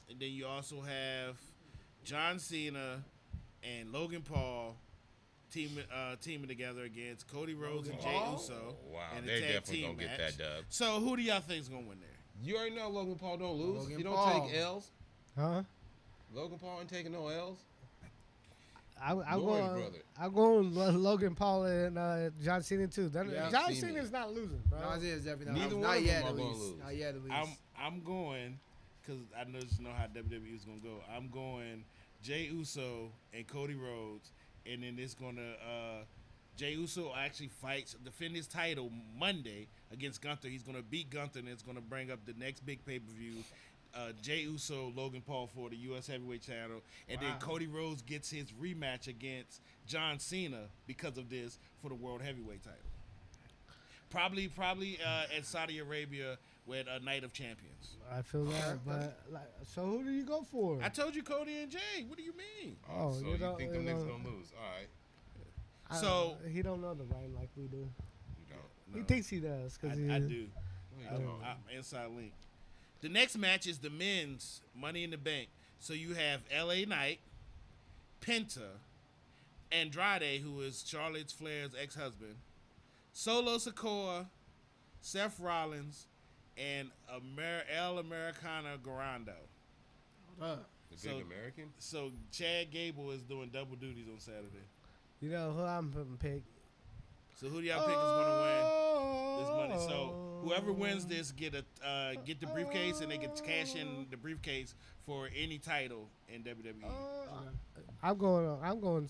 and then you also have John Cena and Logan Paul teaming together against Cody Rhodes and Jey Paul? Uso. Oh, wow, in a they tag definitely team gonna get match. that dub. So who do y'all think is gonna win there? You already know Logan Paul don't lose. Logan He don't Paul. take L's. Huh? Logan Paul ain't taking no L's. I'm Nor his going. brother. I'm going Logan Paul and John Cena too. Yeah. John Cena. Cena's not losing, bro. No, Isaiah's definitely not. Neither not one of yet, them are at gonna least. lose. Not yet, at least. I'm going because I just know how WWE is gonna go. I'm going Jey Uso and Cody Rhodes, and then it's gonna Jey Uso actually defend his title Monday against Gunther. He's gonna beat Gunther, and it's gonna bring up the next big pay per view. Jey Uso, Logan Paul for the U.S. Heavyweight title, and then Wow. Cody Rhodes gets his rematch against John Cena because of this for the World Heavyweight title. Probably at Saudi Arabia with a Night of Champions. I feel that, but like, so who do you go for? I told you Cody and Jay. What do you mean? Oh, so you you don't- think you them niggas don't- gonna lose? All right, So- he don't know the right like we do. you don't. He thinks he does because I do. No, you I'm, don't. I'm inside link. The next match is the men's Money in the Bank. So you have LA Knight, Penta, Andrade, who is Charlotte Flair's ex-husband, Solo Sikoa, Seth Rollins, and El Americano Grande. Hold The so- big American. So Chad Gable is doing double duties on Saturday. You know who I'm putting pick? So who do y'all think is gonna win this money? So whoever wins this get the briefcase, and they can cash in the briefcase for any title in WWE. I'm going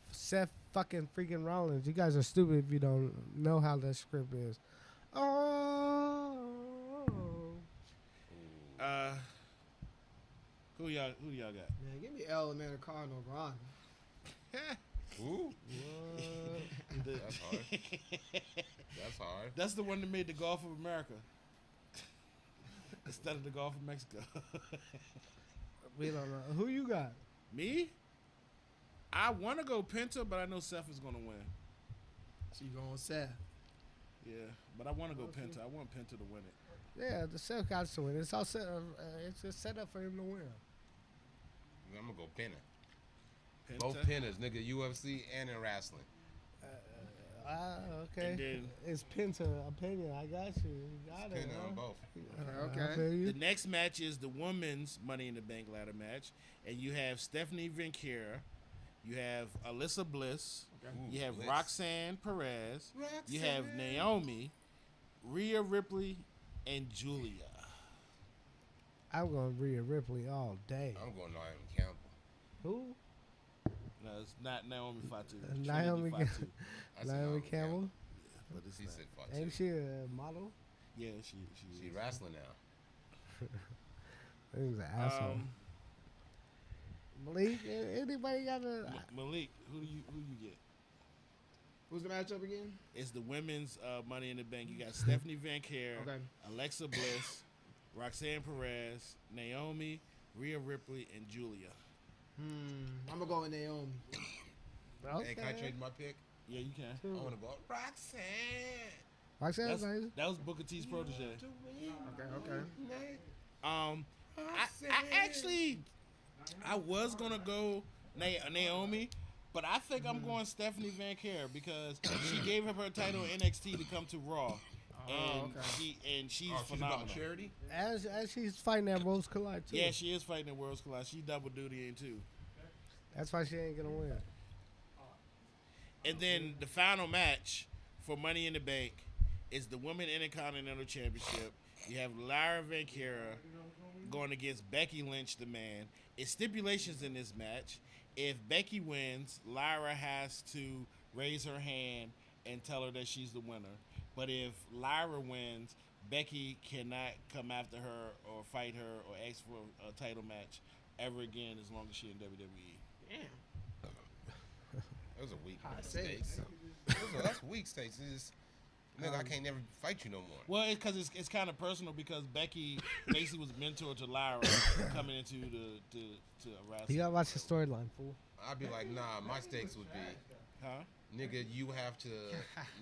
Seth fucking freaking Rollins. You guys are stupid if you don't know how that script is. Oh. Who y'all got? Man, give me El Americano Grande. Ooh, The- that's hard. That's hard. That's the one that made the Gulf of America instead of the Gulf of Mexico. We don't know. Who you got? Me? I want to go Penta, but I know Seth is gonna win. So you going Seth? Yeah, but I want to go Penta. I want Penta to win it. Yeah, the Seth got to win. It's all set. It's a setup for him to win. I'm gonna go Penna. Penta. Both Pennas, nigga, UFC and in wrestling. Okay. And then- It's Penta opinion. I got you. You got it. Penna Huh? on both. Okay. I feel you. The next match is the women's Money in the Bank ladder match, and you have Stephanie Vincera, you have Alyssa Bliss, Ooh, you have Bliss. Roxanne Perez, you have Naomi, Rhea Ripley, and Julia. I'm going Rhea Ripley all day. I'm going Naomi Campbell. Who? No, it's not Naomi Fatu. Naomi Trinity Fatu. I said Naomi Campbell. But it's He not. said fuck Ain't it. she a model? Yeah, she She is. wrestling now. He's an asshole. Malik, anybody got a? Malik, who you get? Who's the matchup again? It's the women's Money in the Bank. You got Stephanie Vincera, Okay. Alexa Bliss, Roxanne Perez, Naomi, Rhea Ripley, and Julia. I'm gonna go with Naomi. Okay. Hey, can I trade my pick? Yeah, you can. I want to go. Roxanne. Roxanne's nice. That was Booker T's protege. Okay. I actually, I was gonna go Naomi, but I think I'm going Stephanie Van Care because she gave up her title in NXT to come to Raw, and she's She's phenomenal. about charity. As she's fighting that Rose Collide too. Yeah, she is fighting in Worlds Collide. She's double dutying too. That's why she ain't gonna win. And then the final match for Money in the Bank is the Women Intercontinental Championship. You have Lyra Valkyria going against Becky Lynch, the man. It's stipulations in this match. If Becky wins, Lyra has to raise her hand and tell her that she's the winner. But if Lyra wins, Becky cannot come after her or fight her or ask for a title match ever again as long as she's in WWE. That was a weak Hot stakes. That's weak stakes. It's just, nigga, I can't never fight you no more. Well, because it's kind of personal because Becky basically was mentor to Lyra coming into to wrestling. You gotta watch the storyline, fool. I'd be like, nah, my stakes would be, Huh? nigga, you have to,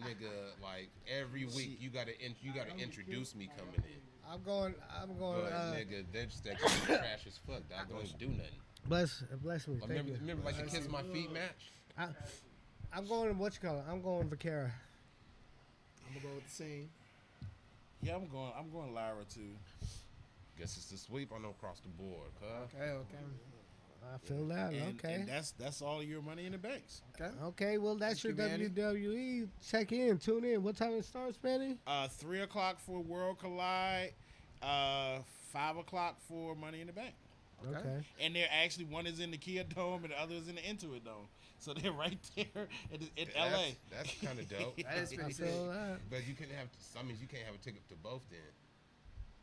nigga, like every week you gotta introduce me coming in. I'm going. But nigga, their stakes are trash as fuck. I don't do nothing. Bless me. Thank Remember, you. remember like the Kiss My Feet match? I'm going. What you call it? I'm going Vaquera. I'm gonna go with the same. Yeah, I'm going Lyra too. Guess it's the sweep. I know across the board, cuz. Okay. I feel that. And, Okay. and that's all your Money in the Banks. Okay. Well, that's your Thank you, Manny. WWE. Check in. Tune in. What time it starts, Manny? 3:00 for World Collide. 5:00 for Money in the Bank. Okay. And they're actually one is in the Kia Dome and the other is in the Intuit Dome. So they're right there in LA. That's kind of dope. That is I pretty sick. feel that. But you can have. I mean, you can't have a ticket to both then.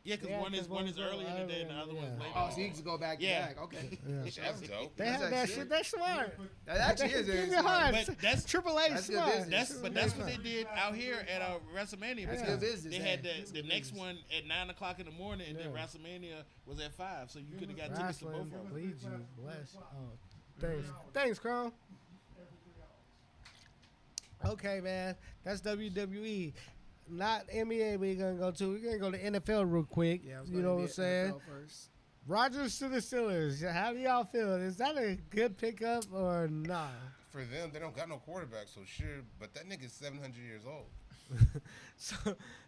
Yeah, because Yeah, one is 'cause one is one's early in the day and the other one's yeah. later. Oh, so you can go back to Yeah. back. Okay. Yeah. That's dope. They That's have that actually- shit. That's smart. That actually is Give very me smart. hard. But that's Triple A That's good smart. business. that's what they did out here at WrestleMania. That's because good business. They had That's the good next business. one at 9:00 in the morning, and then Yeah. WrestleMania was at 5, so you could have got tickets to both of Wrestling them. leads you. Bless. Oh, thanks, Chrome. Okay, man. That's WWE. Not NBA. We're gonna go to. We're gonna go to NFL real quick. Yeah, I was you gonna know be what I'm at saying? NFL first. Rodgers to the Steelers. How do y'all feel? Is that a good pickup or not? For them, they don't got no quarterback, so sure. But that nigga's 700 years old.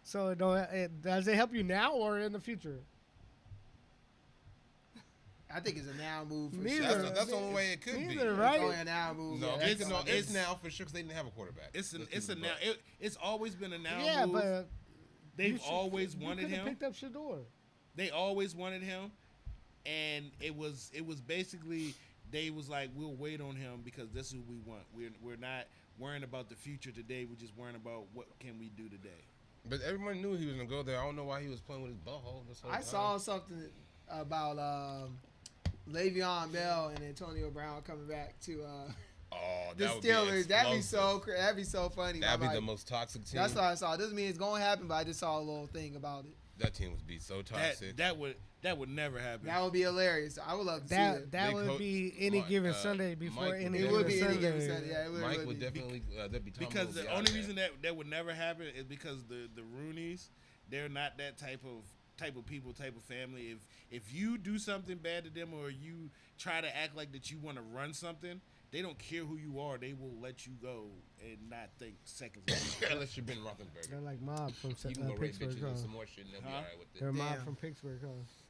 So does it help you now or in the future? I think it's a now move for Neither. sure. That's the only way it could be. Neither, It's right? only a now move. No, yeah, it's now for sure because they didn't have a quarterback. It's Let's it's keep a it now. buck. It's always been a now Yeah, move. but They've always wanted You him. picked up Shador. They always wanted him, and it was basically they was like, we'll wait on him because this is who we want. We're not worrying about the future today. We're just worrying about what can we do today. But everyone knew he was gonna go there. I don't know why he was playing with his butthole this whole I time. saw something about Le'Veon Bell and Antonio Brown coming back to Oh, the that would Steelers. Be that'd be so funny. That'd be I'm the like, most toxic team. That's what I saw. Doesn't mean it's gonna happen, but I just saw a little thing about it. That team would be so toxic. That would never happen. That would be hilarious. I would love to see that. That They would coach- be any Mike, given Sunday before Mike any would It would be given any given Sunday. Sunday. Yeah, it would, Mike really would be. definitely that'd be Tom because would the be only out there. reason that would never happen is because the Rooneys, they're not that type of people, type of family. If you do something bad to them or you try to act like that you want to run something, they don't care who you are. They will let you go and not think seconds. Unless you're Ben Roethlisberger. They're like mob from You can go rape Pittsburgh. bitches Huh? and some more shit and they'll be Huh? alright with They're it. mob Damn. from Pittsburgh. Huh?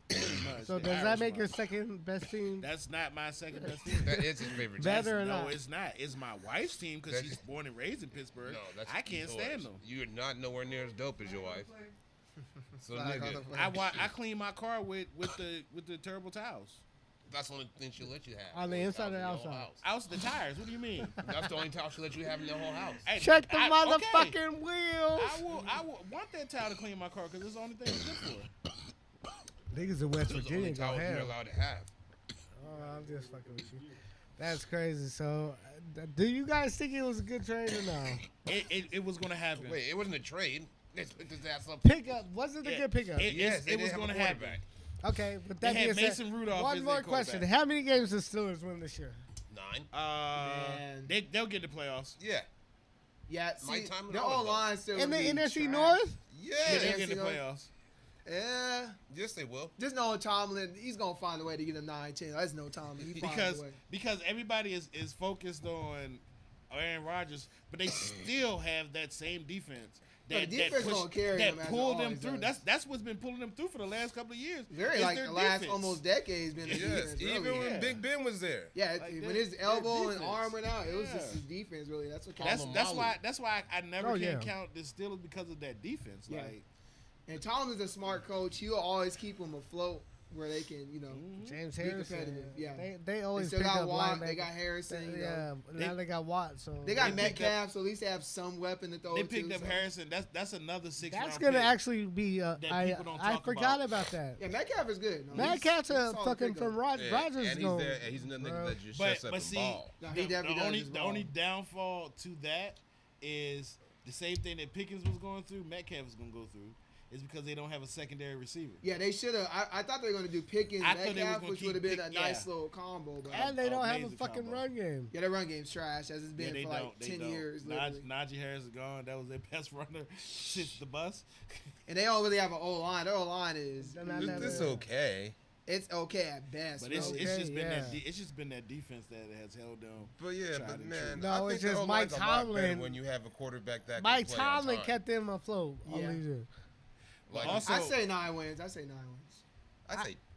Pretty much. So The does that Irish make your mob. second best team? That's not my second best team. That is his favorite team. Better or No, not? it's not. It's my wife's team because That's- she's born and raised in Pittsburgh. No, that's I can't yours. stand them. You're not nowhere near as dope as your wife. So Flag on nigga, the flag. I clean my car with the terrible towels. that's the only thing she'll let you have. On the Those inside towels or in your whole outside? house. Out the tires. What do you mean? That's the only towel she'll let you have in the whole house. Hey, Check the okay. motherfucking wheels. I will want that towel to clean my car because it's the only thing it's good for. Niggas in West Those are the Virginia only go towels you're ham. allowed to have. Oh, I'm just fucking with you. That's crazy. So, do you guys think it was a good trade or no? It was gonna happen. Wait, it wasn't a trade. They picked his ass up. Pickup wasn't a Yeah, good pickup. Yes, they it was didn't have a gonna happen. quarterback. Okay, but They that had being said, Mason Rudolph one as more their question: quarterback. how many games does Steelers win this year? 9. Uh, Man. they'll get the playoffs. Yeah. Yeah, see, Mike Tomlin, their all of old those. line still In the gonna be NFC trash. North? Yeah, Yeah, they're in the you know. playoffs. Yeah. yes, they will. Just know Tomlin, he's gonna find a way to get him 9-10. That's no Tomlin. He finds Because a way. because everybody is focused on Aaron Rodgers, but they still have that same defense. No, the That, defense gonna carry that them as it pulled them always through. does. That's what's been pulling them through for the last couple of years. Very It's like their the last defense. almost decade has been the Yes, defense. even Really. when Yeah. Big Ben was there. Yeah, Like when their- his their elbow and defense. arm went out, it was Yeah. just his defense. Really, that's what. That's Molly. why I never Oh, can yeah. count the Steelers because of that defense. Yeah. Like And Tomlin's a smart coach. He'll always keep them afloat where they can, James Be Harrison. competitive, yeah. They They always still pick got up Watt. linebackers. They got Harrison. You know. Yeah, now they got Watt. So They got They picked Metcalf, so at least they have some weapon to throw they to. picked up so. Harrison. That's another 6 that's round gonna pick. actually be. that people don't I talk forgot about. that. Yeah, Metcalf is good. No, Metcalf's he's a solid fucking pickup. from Rodgers. Yeah, Rodgers and he's going. there. And he's another nigga that just But shuts up but and see, ball. No, he definitely does just the ball. only downfall to that is the same thing that Pickens was going through. Metcalf is gonna go through. Is because they don't have a secondary receiver. Yeah, they should have. I thought they were going to do Pickens, I thought they was Metcalf, gonna which keep would have been a Pick- nice yeah. little combo. But And they don't have a amazing fucking combo. run game. yeah, their run game's trash as it's Yeah, been they for don't. like They 10 don't. years. Literally. Najee Harris is gone. That was their best runner since the bus. And they don't really have an O line. Their O line is They're not that It's bad. okay. it's okay at best. But bro. it's Okay, just been yeah. it's just been that defense that has held them. But yeah, Tried but and man, true. I No, think it's the just O-line's Mike a lot better Tomlin. when you have a quarterback that Mike can play on Tomlin time. kept them afloat all Yeah. these years. Like, Also- I say 9 wins. I say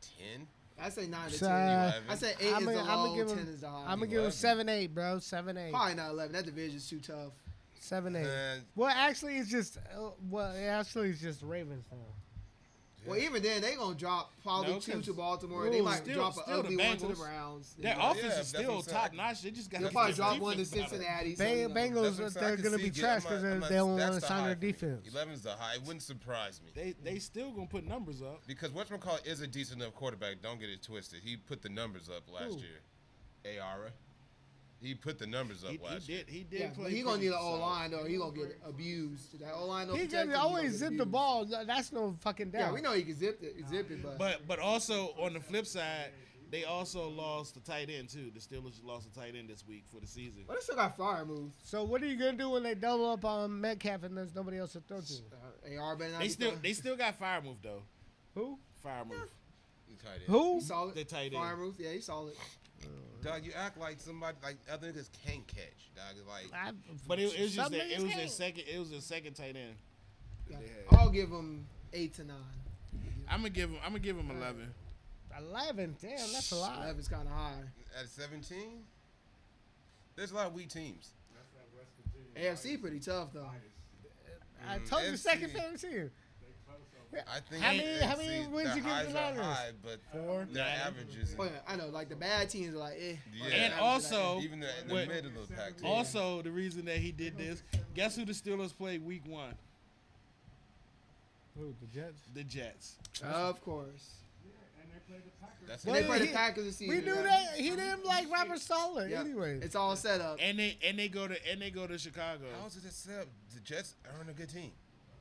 10. I say 9 to So, 10. 11. I say 8 is the low, 10 is the high. I'm gonna give him 11. 7-8, bro. 7-8. Probably not 11. That division's too tough. 7-8. Man, Well, actually, it's just the Ravens now. Well, even then, they going to drop probably No, 2 'cause- to Baltimore. Ooh, they might still- drop an still the ugly one to the Bengals. Browns. Their Yeah. offense is that's what still I'm saying. top notch. They just got They'll to probably get drop their one to defense better. Cincinnati. so, you know. Bengals, that's what I'm saying. I they're can gonna see be getting trash my- because I'm they a- don't want that's to the sign high their for me. defense. 11's the high. It wouldn't surprise me. They still gonna put numbers up. Because whatchamacallit is a decent enough quarterback. Don't get it twisted. He put the numbers up last Who? year. Ayara. He put the numbers up He last year. did. He did Yeah, play. but he going to pretty need an solid. O-line, though. He going to get abused. That O-line don't He protect him, can he always gonna zip get the abused. ball. That's no fucking doubt. Yeah, we know he can zip it, but. But also on the flip side, they also lost the tight end too. The Steelers lost the tight end this week for the season. But they still got Fryer move. So what are you gonna do when they double up on Metcalf and there's nobody else to throw to? AR better not They be still throwing. they still got fire move though. Who? Fire move. He tight end. Who? He's solid. The tight end. Fryer move, yeah, he's solid. Dog, you act like somebody like other niggas can't catch. Dog, like But it was just Some that it niggas was can't. their second. It was their second tight end. Yeah. They had. I'll give him 8 to 9. I'm gonna give him 11. 11. Damn, that's a lot. 11's kind of high. at 17, there's a lot of weak teams. AFC pretty tough though. I told you NFC. second favorite team. I think How many see, wins their you give highs the are Niners? high, but 4. their averages. Oh yeah, I know. Like the bad teams are like, eh. Yeah. And Average also, like, Even the what- middle of the pack. Too. Also, the reason that he did this, guess who the Steelers played week 1? Who, the Jets? The Jets. of course. That's And Well, they play the he- Packers this season. We knew right? that. He didn't like Robert Sala Yeah. anyway. It's all set up. And they go to Chicago. How's it set up? The Jets aren't a good team.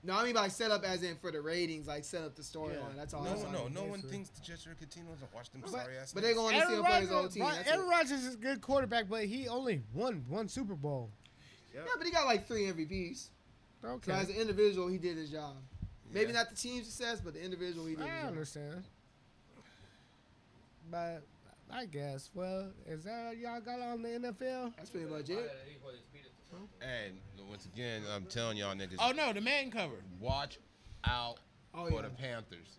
No, I mean by set up as in for the ratings, like set up the storyline. Yeah. That's all. No, that's all. no one answer. thinks the Jets are a good team. Doesn't watch them But, sorry ass. but they're going to see him play his old team. That's it. Aaron Rodgers is a good quarterback, but he only won one Super Bowl. Yeah, but he got like 3 MVPs. Okay. So as an individual, he did his job. Maybe Yeah. not the team success, but the individual, he did his I job. understand. But I guess, well, is that all y'all got on the NFL? That's pretty much it. And once again, I'm telling y'all niggas, Oh no, the man cover. watch out Oh, for yeah. the Panthers.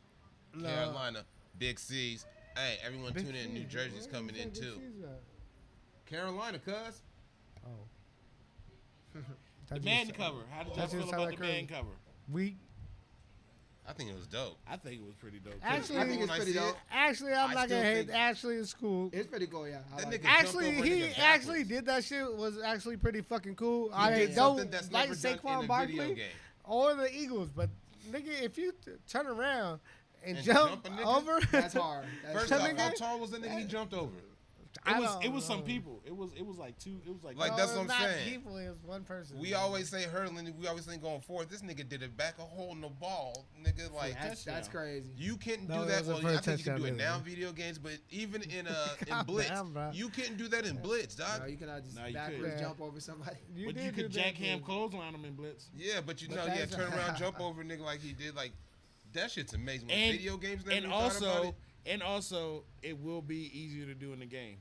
No. Carolina, Big C's. Hey, everyone tune in. New Jersey's coming in too. Carolina, cuz. Oh. The man cover. How did y'all That just feel sound about like the man crazy. cover? We I think it was dope. I think it was pretty dope. Actually- I think it's When I pretty see dope. it, actually, I'm I not still gonna hate. think- Ashley is cool. It's pretty cool, yeah. I That like nigga it. Actually, jumped over a he nigga actually backwards. did that shit. Was actually pretty fucking cool. He I did don't something that's like never done in Saquon a Barkley video game. or the Eagles, but nigga, if you turn around and And jump jump a nigga? over, That's hard. That's First That off, nigga- how tall was the nigga he jumped over? It was some know. people. It was like two. It was like Like, No, that's it's what I'm not saying. People, it was one person. We always say hurdling. We always think going forward. This nigga did it back a hole in the ball, nigga. Like That's touchdown. crazy. you can't No, do it that. wasn't Well, for I a think you can do it touchdown, now in either. video games, but even in Calm Blitz, down, bro. you couldn't do that in Blitz, dog. No, you cannot just No, you backwards couldn't. jump over somebody. But you did could do that, jackham dude. clothesline him in blitz. Yeah, but you But know, yeah, that's- turn around, jump over, nigga, like he did. Like that shit's amazing. When And- video games never And even thought about also, it. it will be easier to do in the game.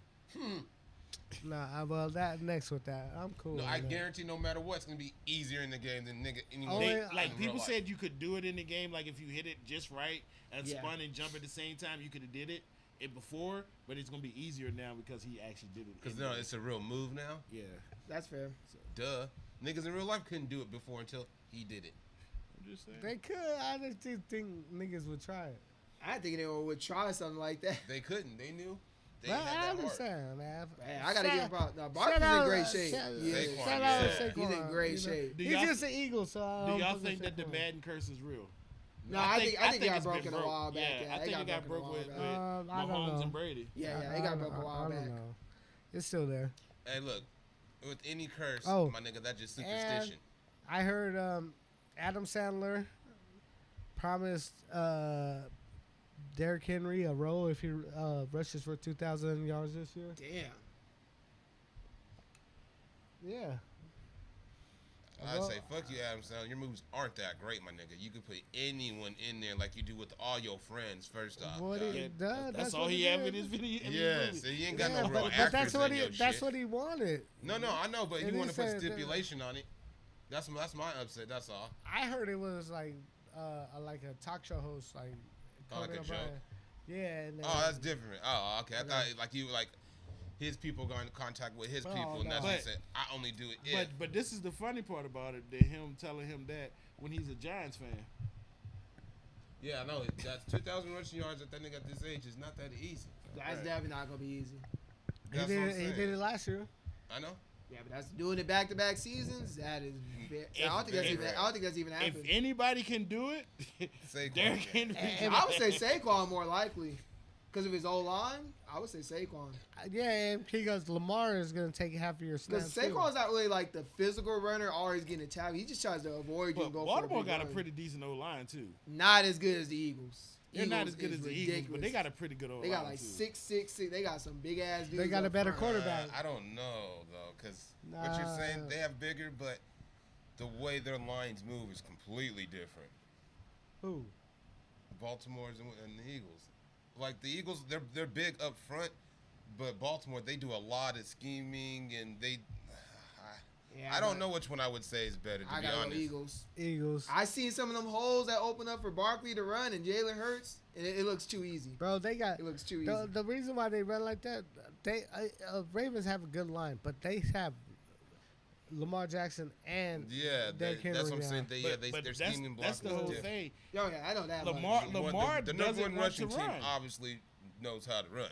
Nah, well, that next with that. I'm cool. No, with I that. guarantee no matter what, it's gonna be easier in the game than nigga anyone. Oh, They, yeah. like in people real life. said, you could do it in the game. Like if you hit it just right and Yeah. spun and jump at the same time, you could have did it before. But it's gonna be easier now because he actually did it. Because in no, the- it's a real move now. yeah. That's fair. Duh, niggas in real life couldn't do it before until he did it. I'm just saying. They could. I just didn't think niggas would try it. I think anyone would try something like that. They couldn't. They knew. They Well, had I that heart. understand, man. Man, I gotta give him props. No, Shout Barkley's in out, great shape. shout- Yeah. Saquon, shout out yeah. Saquon, He's in great you know. shape. Do He's y'all- just an Eagle, so I Do don't y'all fuck think with that the Saquon. Madden curse is real? No, I think it got it's been broken a broke. while back. Yeah, I think it got broke with I don't Mahomes know. and Brady. Yeah, I it got don't broke a know. while I back. don't know. It's still there. Hey, look, with any curse, Oh. my nigga, that's just And- superstition. I heard Adam Sandler promised Derrick Henry a role if he rushes for 2,000 yards this year. Damn. Yeah. I'd Well, say, fuck you, Adam Sandler. Your moves aren't that great, my nigga. You could put anyone in there like you do with all your friends. First off, What dog. he- Yeah, Duh, that's all what he he have did. in his video. in his Yeah, movie. so you ain't got Yeah, no real but actors that's in what your he. That's shit. what he wanted. No, I know, but And you he want to put said that- stipulation on it. That's my upset. That's all. I heard it was like a talk show host, like Oh, like Conan a O'Brien. joke? Yeah. And Oh, that's different. Oh, okay. I thought like you like his people got in contact with his Oh, people, and that's no. what he But- said. I only do it if. But this is the funny part about it. That him telling him that when he's a Giants fan. Yeah, I know. That's 2,000 rushing yards at that nigga at this age is not that easy. That's Right. definitely not gonna be easy. He That's did. what I'm He saying. did it last year. I know. Yeah, but that's doing it back to back seasons. That is. I don't think that's if- even. I don't think that's even If happened. anybody can do it, Saquon Derrick can. Henry. And- I would say Saquon more likely because of his O line. I would say Saquon Yeah, and because Lamar is gonna take half of your snaps. because too. Saquon's not really like the physical runner, always getting tackled. He just tries to avoid you But and go Baltimore for a got a big pretty decent O line too. run. Not as good as the Eagles. They're not Eagles as good is as the Eagles, but ridiculous. they got a pretty good O line. They got like too. 6'6". They got some big ass dudes. They got a up better front. quarterback. I don't know though, because what you're saying, Nah. they have bigger, but the way their lines move is completely different. Who? Baltimore's and the Eagles. Like the Eagles, they're big up front, but Baltimore they do a lot of scheming and they. Yeah, I don't but know which one I would say is better. To I be got honest, Eagles. Eagles. I seen some of them holes that open up for Barkley to run and Jalen Hurts, and it looks too easy. Bro, they got It looks too easy. the reason why they run like that. They Ravens have a good line, but they have Lamar Jackson and Yeah, Derrick that's what I'm Henry saying. now. They're that's, scheming blocking. that's the whole different. thing. Oh yeah, I know that. Lamar- much. Lamar the number doesn't one want rushing to team run. obviously knows how to run.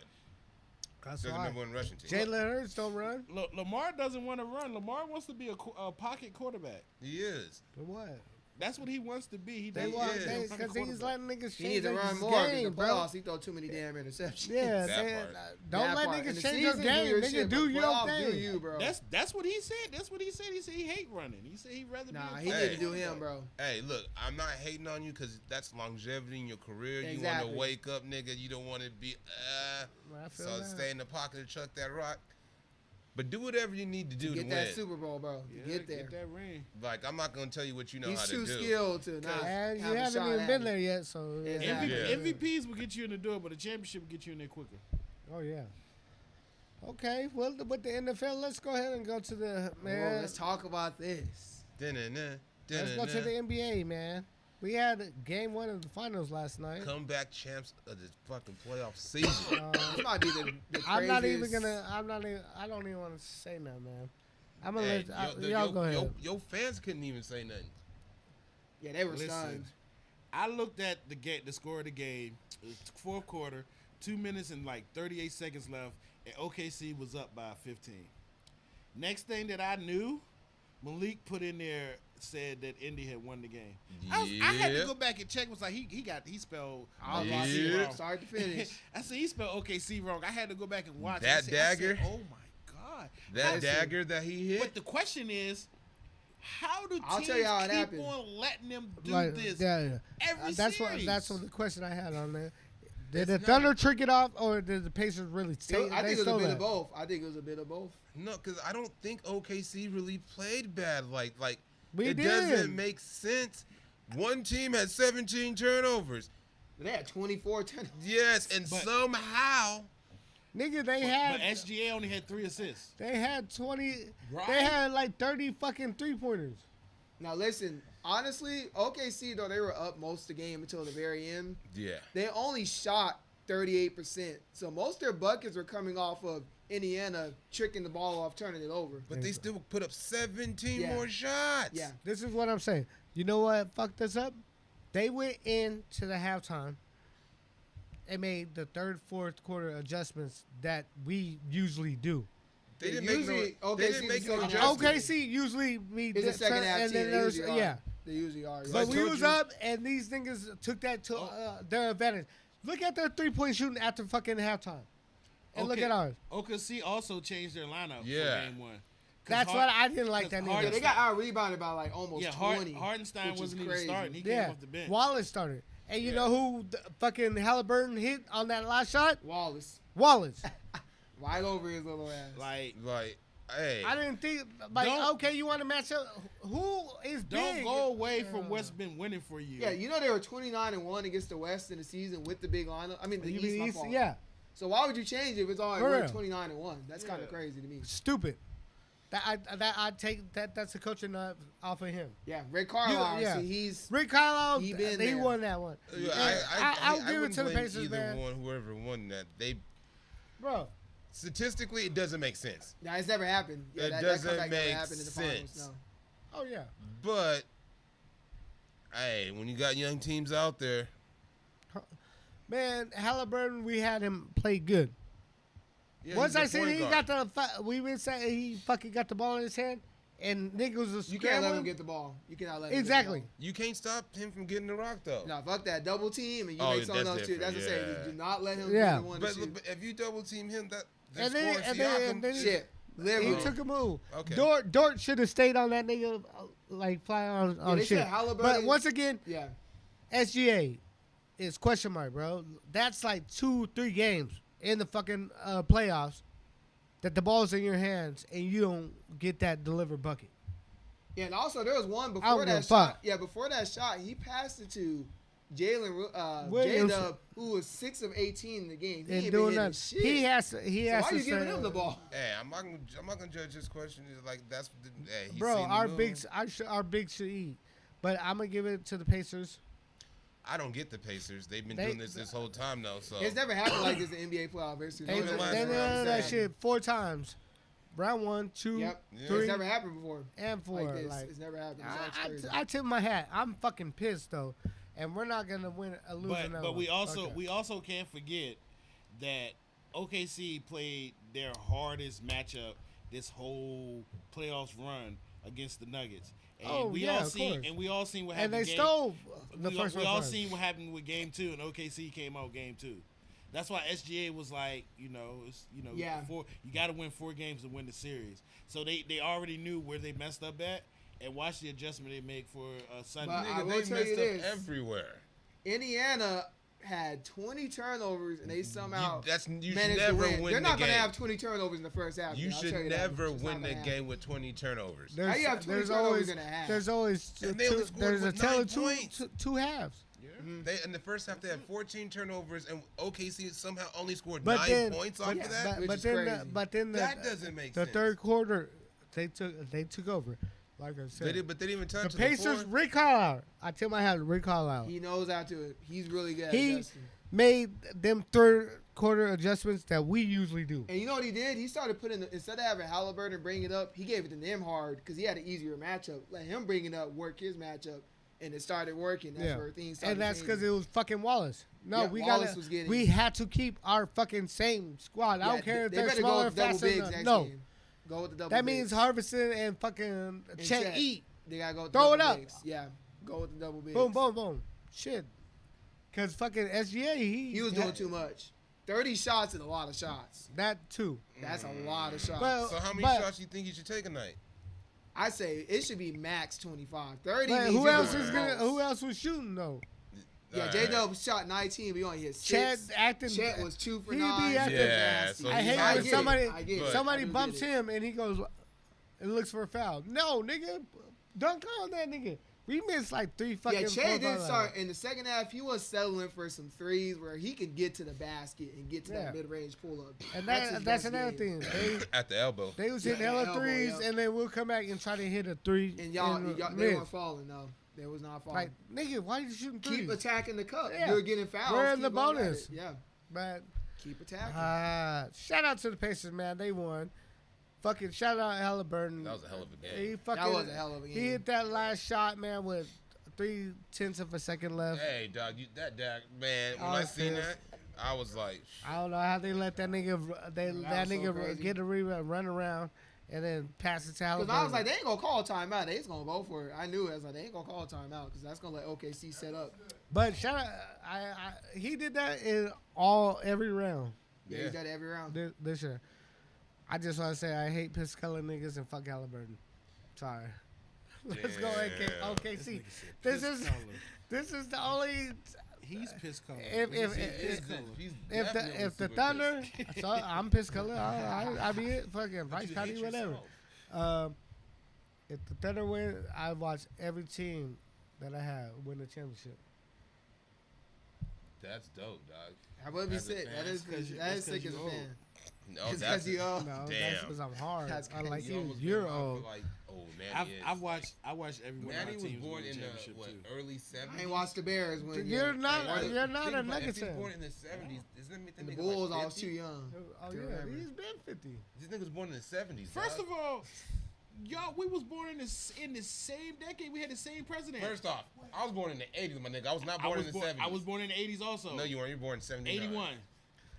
That's They're the why number one rushing team. Jalen Hurts don't run. Lamar doesn't want to run. Lamar wants to be a pocket quarterback. He is. But what? That's what he wants to be. He They doesn't want want to be a fucking because he's quarterback. letting niggas He change needs to their run more because game, the bro. playoffs he throw too many damn interceptions. Yeah, That they- part. don't That let part. In niggas the change your season, game. your Nigga, shit, do but your playoffs, thing. Do you, bro? That's what he said. That's what he said. He said he hate running. He said he'd rather Nah, be. he a need to Hey. do him, bro. Hey, look, I'm not hating on you because that's longevity in your career. You want Exactly. to wake up, nigga. You don't want to be, I feel so that. stay in the pocket and chuck that rock. But do whatever you need to do to Get win. that Super Bowl, bro. Yeah, Get there. Get that ring. Like, I'm not going to tell you what you know He's how to too do. skilled to not And you have a haven't shot even at been it. there yet, so yeah. Exactly. Yeah. MVPs will get you in the door, but a championship will get you in there quicker. Oh yeah. Okay, well with the NFL, let's go ahead and go to the Whoa, man. let's talk about this. Let's go to the NBA, man. We had game one of the finals last night. Comeback champs of the fucking playoff season. This might be the I'm not even craziest- gonna. I don't even want to say nothing, man. I'm gonna Hey, let y'all go ahead. Your fans couldn't even say nothing. Yeah, they were Listen, stunned. I looked at the score of the game. It was fourth quarter, 2 minutes and like 38 seconds left, and OKC was up by 15. Next thing that I knew Malik put in there said that Indy had won the game. I had to go back and check. Was like he spelled OKC wrong. Sorry to finish. I said he spelled OKC wrong. I had to go back and watch That it. dagger? I said, oh my god, That dagger that he hit. But the question is, how do I'll teams tell you how it keep happened. on letting them do Like, this yeah. every That's series? that's what the question I had on there. Did It's the not- Thunder trick it off, or did the Pacers really take? I think it was a stole bit that? of both. I think it was a bit of both. No, because I don't think OKC really played bad. Like We it did. doesn't make sense. One team had 17 turnovers. They had 24 10. Yes, and But- somehow Nigga, they But had SGA only had 3 assists. they had 20. Right. They had like 30 fucking 3-pointers. Now listen, honestly, OKC though they were up most of the game until the very end. yeah. They only shot 38%. So most of their buckets were coming off of Indiana tricking the ball off, turning it over. But they still put up 17 Yeah. more shots. Yeah. This is what I'm saying. You know what fucked us up? They went into the halftime and made the third, fourth quarter adjustments that we usually do. They didn't Usually, make no, OKC they didn't make is no the second adjustments. half. OKC usually we It's a second half and team. then They there's usually are. yeah. They usually are. But I we told was you. up, and these niggas took that to their advantage. Look at their 3-point shooting after fucking halftime, and look Okay. at ours. OKC also changed their lineup Yeah. for game 1. 'Cause That's Hard- what I didn't like. 'cause That Harden- Yeah, nigga. they got out rebounded by like almost Yeah, 20. Hardenstein which is wasn't even crazy. starting. He came Yeah, off the bench. Wallace started, and you Yeah. know who fucking Halliburton hit on that last shot? Wallace. Wallace. Right over his little ass. Like, Like, hey. I didn't think like Don't- okay, you want to match up? Who is don't big? go away from what's been winning for you. Yeah, you know they were 29-1 against the West in the season with the big lineup. I mean the You East, mean my East? fault. Yeah, So why would you change it if it's already For we're real. 29-1? That's kind of crazy to me. stupid. I take that's a coaching off of him. Yeah, Ray Carlisle. yeah. See, he's Rick Carlisle, He been he there. won that one. Yeah, I'll I give it wouldn't to the blame Pacers, either man. one, whoever won that. They Bro, statistically, it doesn't make sense. now it's never happened. Yeah, It that doesn't comeback never make happened in the sense. finals. No. oh yeah. But hey, when you got young teams out there, Man, Halliburton, we had him play good. yeah, Once he's I a seen point he guard. got we been saying he fucking got the ball in his hand, and niggas was You can't let him scrambling. get the ball. You cannot let him Exactly. get You can't stop him from getting the rock though. the ball. No, fuck that. Double team and you Oh, make someone that's else shoot. That's what I'm saying. different, Just yeah. do not let him Yeah. be the one to But, shoot. but if you double team him, that And score then- and then- Siakam. and then- Shit. He Literally. took a move. Okay. Dort should have stayed on that nigga, like fly on they shit. said Halliburton- But once again, Yeah. SGA is question mark, bro. That's like 2-3 games in the fucking playoffs that the ball's in your hands and you don't get that delivered bucket. Yeah, and also there was one I before don't give that a shot. fuck. Yeah, before that shot, he passed it to Jalen Williams. J-Dub, who was 6 of 18 in the game. He And ain't doing been hitting that, shit. he has to. He So has why to. you giving say- him the ball? Hey, I'm not gonna judge this question. It's like that's hey, he's Bro, seen the our move. bigs, our bigs should eat. But I'm gonna give it to the Pacers. I don't get the Pacers. They've been They- doing this whole time though. So It's never happened like this in NBA playoff history. They Don't done last round, that sad. shit 4 times. Round 1, 2, Yep. Yeah. 3, It's never happened before. and 4. Like this. Like, It's never happened. It's actually crazy. I tip my hat. I'm fucking pissed though, and we're not gonna win a lose but another but we one. also Okay. we also can't forget that OKC played their hardest matchup this whole playoffs run against the Nuggets. And Oh, we yeah, all of seen course. and we all seen what and happened. they stole the we, first we one. all first. seen what happened with game 2, and OKC came out game 2. That's why SGA was like, Yeah. you got to win 4 games to win the series. So they already knew where they messed up at, and watch the adjustment they make for Sunday. But I nigga, will they tell messed you up this. everywhere. Indiana had 20 turnovers and they somehow you should managed to never win. win They're the not going to game. have 20 turnovers in the first half. You I'll should tell you that. never It's not win the gonna happen. game with 20 turnovers. There's, How you have 20 there's turnovers always in a half? there's always And they only two, scored there's a with tale 9 of two, points. two halves. They in the first half they had 14 turnovers, and OKC somehow only scored But 9 then, points but, off of that. Which but is then, crazy. the, That doesn't make the sense. third quarter, they took over. Like I said, They did, but they didn't even touch the Pacers. fourth. Rick Carlisle. I tell my hat, Rick Carlisle. He knows how to. He's really good at He adjusting. made them third quarter adjustments that we usually do. And you know what he did? He started putting, instead of having Halliburton bring it up, he gave it to Nembhard because he had an easier matchup. Let him bring it up, work his matchup, and it started working. That's where things started And that's because changing. it was fucking Wallace. No, Yeah, we Wallace got was getting- we had to keep our fucking same squad. I Yeah, don't care if they they're better smaller, go double faster. bigs next No, game. Go with the double. That bigs. means Harvison and fucking Chet Chet. eat. They gotta go with Throw the it double up. bigs. Yeah, go with the double bigs. Boom, boom, boom. Shit. Cause fucking SGA, He was doing too much. 30 shots is a lot of shots. That too. That's a lot of shots. Well, So how many but- shots you think he should take a night? I say it should be max 25. 30 But means who you're else doing is the gonna? most. Who else was shooting though? Yeah, All J right. Dub shot 19, but he only hit Chet 6. acting. Chet was 2 for he 9. be acting. Yeah, so I he's hate not when good. somebody I get it. somebody I do bumps get it. him and he goes and looks for a foul. No, nigga, dunk on that nigga. We missed like 3 fucking. Yeah, Chet did four start in the second half. He was settling for some threes where he could get to the basket and get to Yeah. that mid-range pull-up. And his that's best another game. thing. At the elbow. They was Yeah, hitting hella elbow, threes, yeah. and then we'll come back and try to hit a 3. And in y'all the they mid. weren't falling, no. They was not falling. Like, nigga, why you shooting threes? Keep attacking the cup. Yeah. You're getting fouls. We're in Keep the going at bonus. it. Yeah, But keep attacking. shout out to the Pacers, man. They won. Fucking shout out Halliburton. That was a hell of a game. He fucking, That was a hell of a He game. hit that last shot, man, with 0.3 of a second left. Hey, dog, that man. When I I was seen pissed. that, I was like, I don't know how they let that nigga that was so nigga crazy. get a rebound, run around, and then pass it to Because Halliburton. I was like, they ain't gonna call a timeout. They just gonna go for it. I knew it. I was like, they ain't gonna call a timeout because that's gonna let OKC set up. But shout out, he did that in every round Yeah, Yeah. he did it every round. this year. I just want to say I hate piss color niggas and fuck Halliburton. Sorry. Let's go Damn. OKC. This is the only He's piss color. If- he's definitely if the super Thunder, pissed. so I'm piss color. I be it. Fucking But Vice you Patty, hate whatever. yourself. If the Thunder win, I watch every team that I have win the championship. That's dope, dog. That would be As a sick. fan, That is that's 'cause you- that is that's 'cause sick as you a old. fan. No, It's that's 'cause you old. No, that's Damn. because I'm hard. That's Unlike crazy. you, almost you're made me feel old. Like, oh man, I've watched every one of my Manny was teams born win the in the championship what, too. early 70s. I ain't watched the Bears win. You're yet. not. Hey, You're not think a about it, Nuggets If he's fan. born in the 70s, isn't that And the nigga Bulls, like I was 50? too young. Oh to yeah, remember. he's been 50. This nigga was born in the 70s. First dog. of all, y'all, we was born in the same decade. We had the same president. First off, I was born in the 80s, my nigga. I was not I born was in the born. 70s. I was born in the 80s also. No, you weren't. You were born in 79. 81.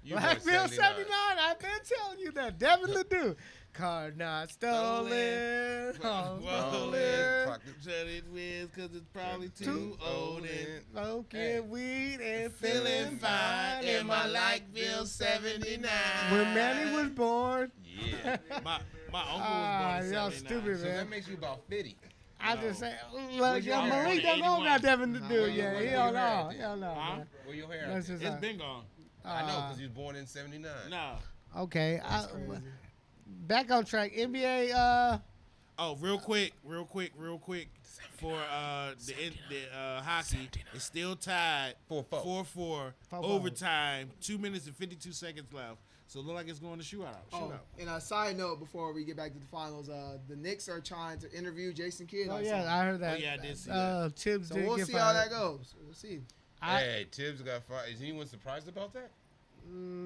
You were born in Blackville 79. I've been telling you that. Devin Ledoux. Car not stolen. Home stolen. Shut it with, cause it's probably Too too old and Smoking Hey. weed and feeling fine in my Likeville 79. When Manny was born, Yeah. my uncle was born in y'all 79. stupid, So man. that makes you about 50. I No. just say, Where's look, your yo, hair? Malik don't know 81. about Devin Nah, Ledoux where yet. your- He where don't your know. hair He don't know, Huh? man. Where your hair That's at? just It's been gone. I know, because you was born in 79. Nah. Okay. That's crazy. Back on track. NBA, Oh, real quick, for the hockey, it's still tied 4-4. 4-4 4-4. overtime. 2 minutes and 52 seconds left. So it look like it's going to shootout. Oh, and a side note before we get back to the finals, the Knicks are trying to interview Jason Kidd. oh I yeah, saw. I heard that. Oh, yeah, I did see that. Tibbs So did we'll get see fired. how that goes. We'll see. Hey, Tibbs got fired. Is anyone surprised about that?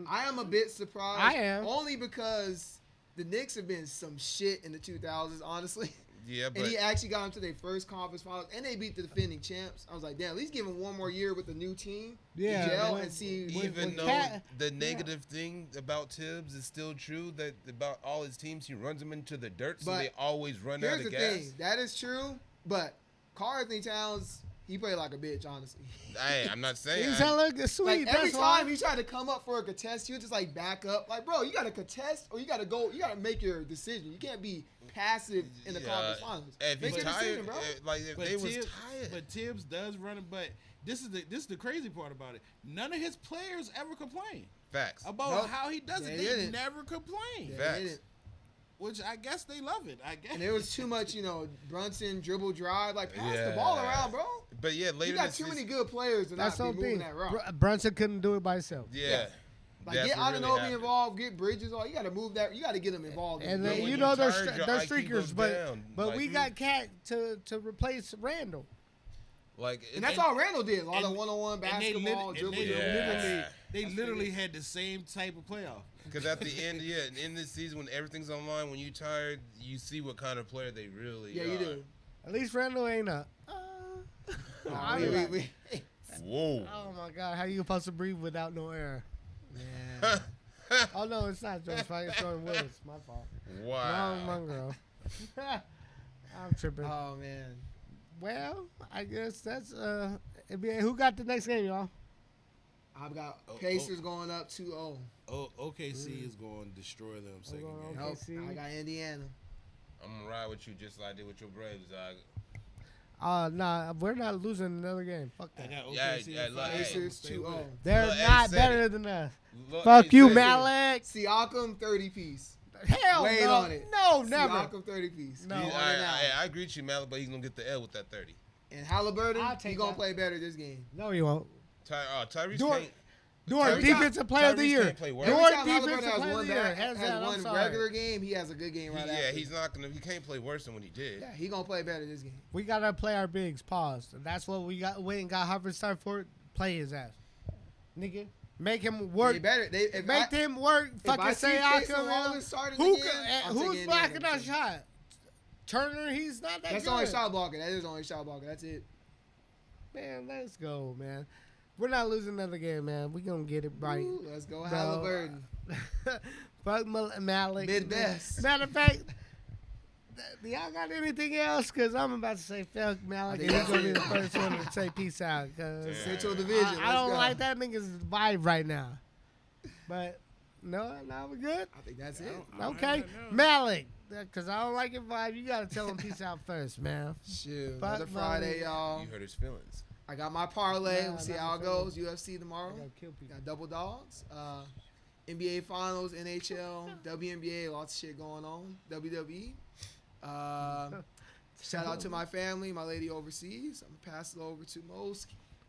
I am a bit surprised. I am. Only because the Knicks have been some shit in the 2000s, honestly. Yeah, but And he actually got them to their first conference finals, and they beat the defending champs. I was like, damn, at least give him one more year with the new team. Yeah, gel when- and see. even when though Cat- the negative thing about Tibbs is still true, that about all his teams, he runs them into the dirt, so But they always run out Here's of the gas. thing, that is true, but Karl Anthony Towns, he played like a bitch, honestly. Hey, I'm not saying. He's I- hella sweet. Like every that's why. time he tried to come up for a contest, he would just like back up. Like, bro, you got to contest or you got to go. You got to make your decision. You can't be passive in the Yeah, conference finals. if Make he's your tired, decision, bro. like if But they was Tibbs, tired, but Tibbs does run it. But this is the crazy part about it. None of his players ever complain facts. about Nope. how he does They it. They didn't. never complain, Yeah, Facts. they didn't. which I guess they love it. I guess. And there was too much, Brunson dribble drive. Like, pass the Yeah. ball around, bro. But yeah, later You got this too many season- good players to That's not the be moving thing. that route. Brunson couldn't do it by himself. Yeah. Like, That's get what really Anunoby happened. involved, get Bridges on. You got to move that. You got to get them involved. And But then when you you're know they're tired, your they're IQ goes streakers, down. but Like, we got Cat to replace Randall. Like, and that's all Randall did. A lot of and- one-on-one and they basketball, lit- dribble. and they dribble. Yeah. They That's literally what it had the same type of playoff. Because at the end, yeah, in this season when everything's online, when you tired, you see what kind of player they really Yeah, are. you do. At least Randall ain't a. Nah, I we- be like, we- Whoa. oh my God, how you supposed to breathe without no air? Man. Oh no, it's not George Floyd. It's Jordan Willis. My fault. Wow. Wrong girl. I'm tripping. Oh man. Well, I guess that's NBA. Who got the next game, y'all? I've got Oh, Pacers going up 2-0. OKC is going to destroy them second going game. Okay, Nope. see. I got Indiana. I'm gonna ride with you just like I did with your Braves. Nah, we're not losing another game. Fuck I that. got Yeah, OKC yeah, in look, five. hey. Pacers Stay with 2-0. it. They're Look, hey, not said better it. than us. Look, Fuck he you, said it. Malik. Siakam 30 piece. Hell Wait no. on it. No, never. Siakam 30 piece. No. Keep He- on it now. I agree with you, Malik, but he's gonna get the L with that 30. And Halliburton, I'll take he gonna that. play better this game. No, you won't. Tyrese Dort- can't. During Tyrese- defensive player of the Tyrese year. can't play worse. During Every time defensive Halliburton player of the year. Hands has down, I'm one sorry. regular game, he has a good game right after. Yeah, he's not gonna. He can't play worse than what he did. Yeah, he gonna play better this game. We gotta play our bigs. Pause. That's what we got. Went and got Harvard start for. Play his ass, nigga. Make him work. They better. If Make him work. if I Fucking see say Casey Akam. Wallace starting Who? again, I'm Who's taking blocking Indiana. that shot? Turner. He's not that That's good. the only shot blocker. That is the only shot blocker. That's it. Man, let's go, man. We're not losing another game, man. We gonna get it right. Ooh, let's go Bro. Halliburton. Fuck Malik. Mid best. Matter of fact, do y'all got anything else? Cause I'm about to say fuck Malik, I and think he's gonna be the that's first one to say peace out. Cause Yeah. Central Division. I let's don't go. like that nigga's vibe right now. But no, we're good. I think that's it. I don't Okay, have nothing else. Malik. Cause I don't like your vibe. You gotta tell him peace out first, man. Shoot. Fuck Another Friday, Malik. y'all. You hurt his feelings. I got my parlay. Nah, We'll see not how it the goes. UFC I tomorrow. gotta kill people. Got double dogs. NBA Finals, NHL, WNBA, lots of shit going on. WWE. Shout out to my family, my lady overseas. I'm gonna pass it over to Mosk.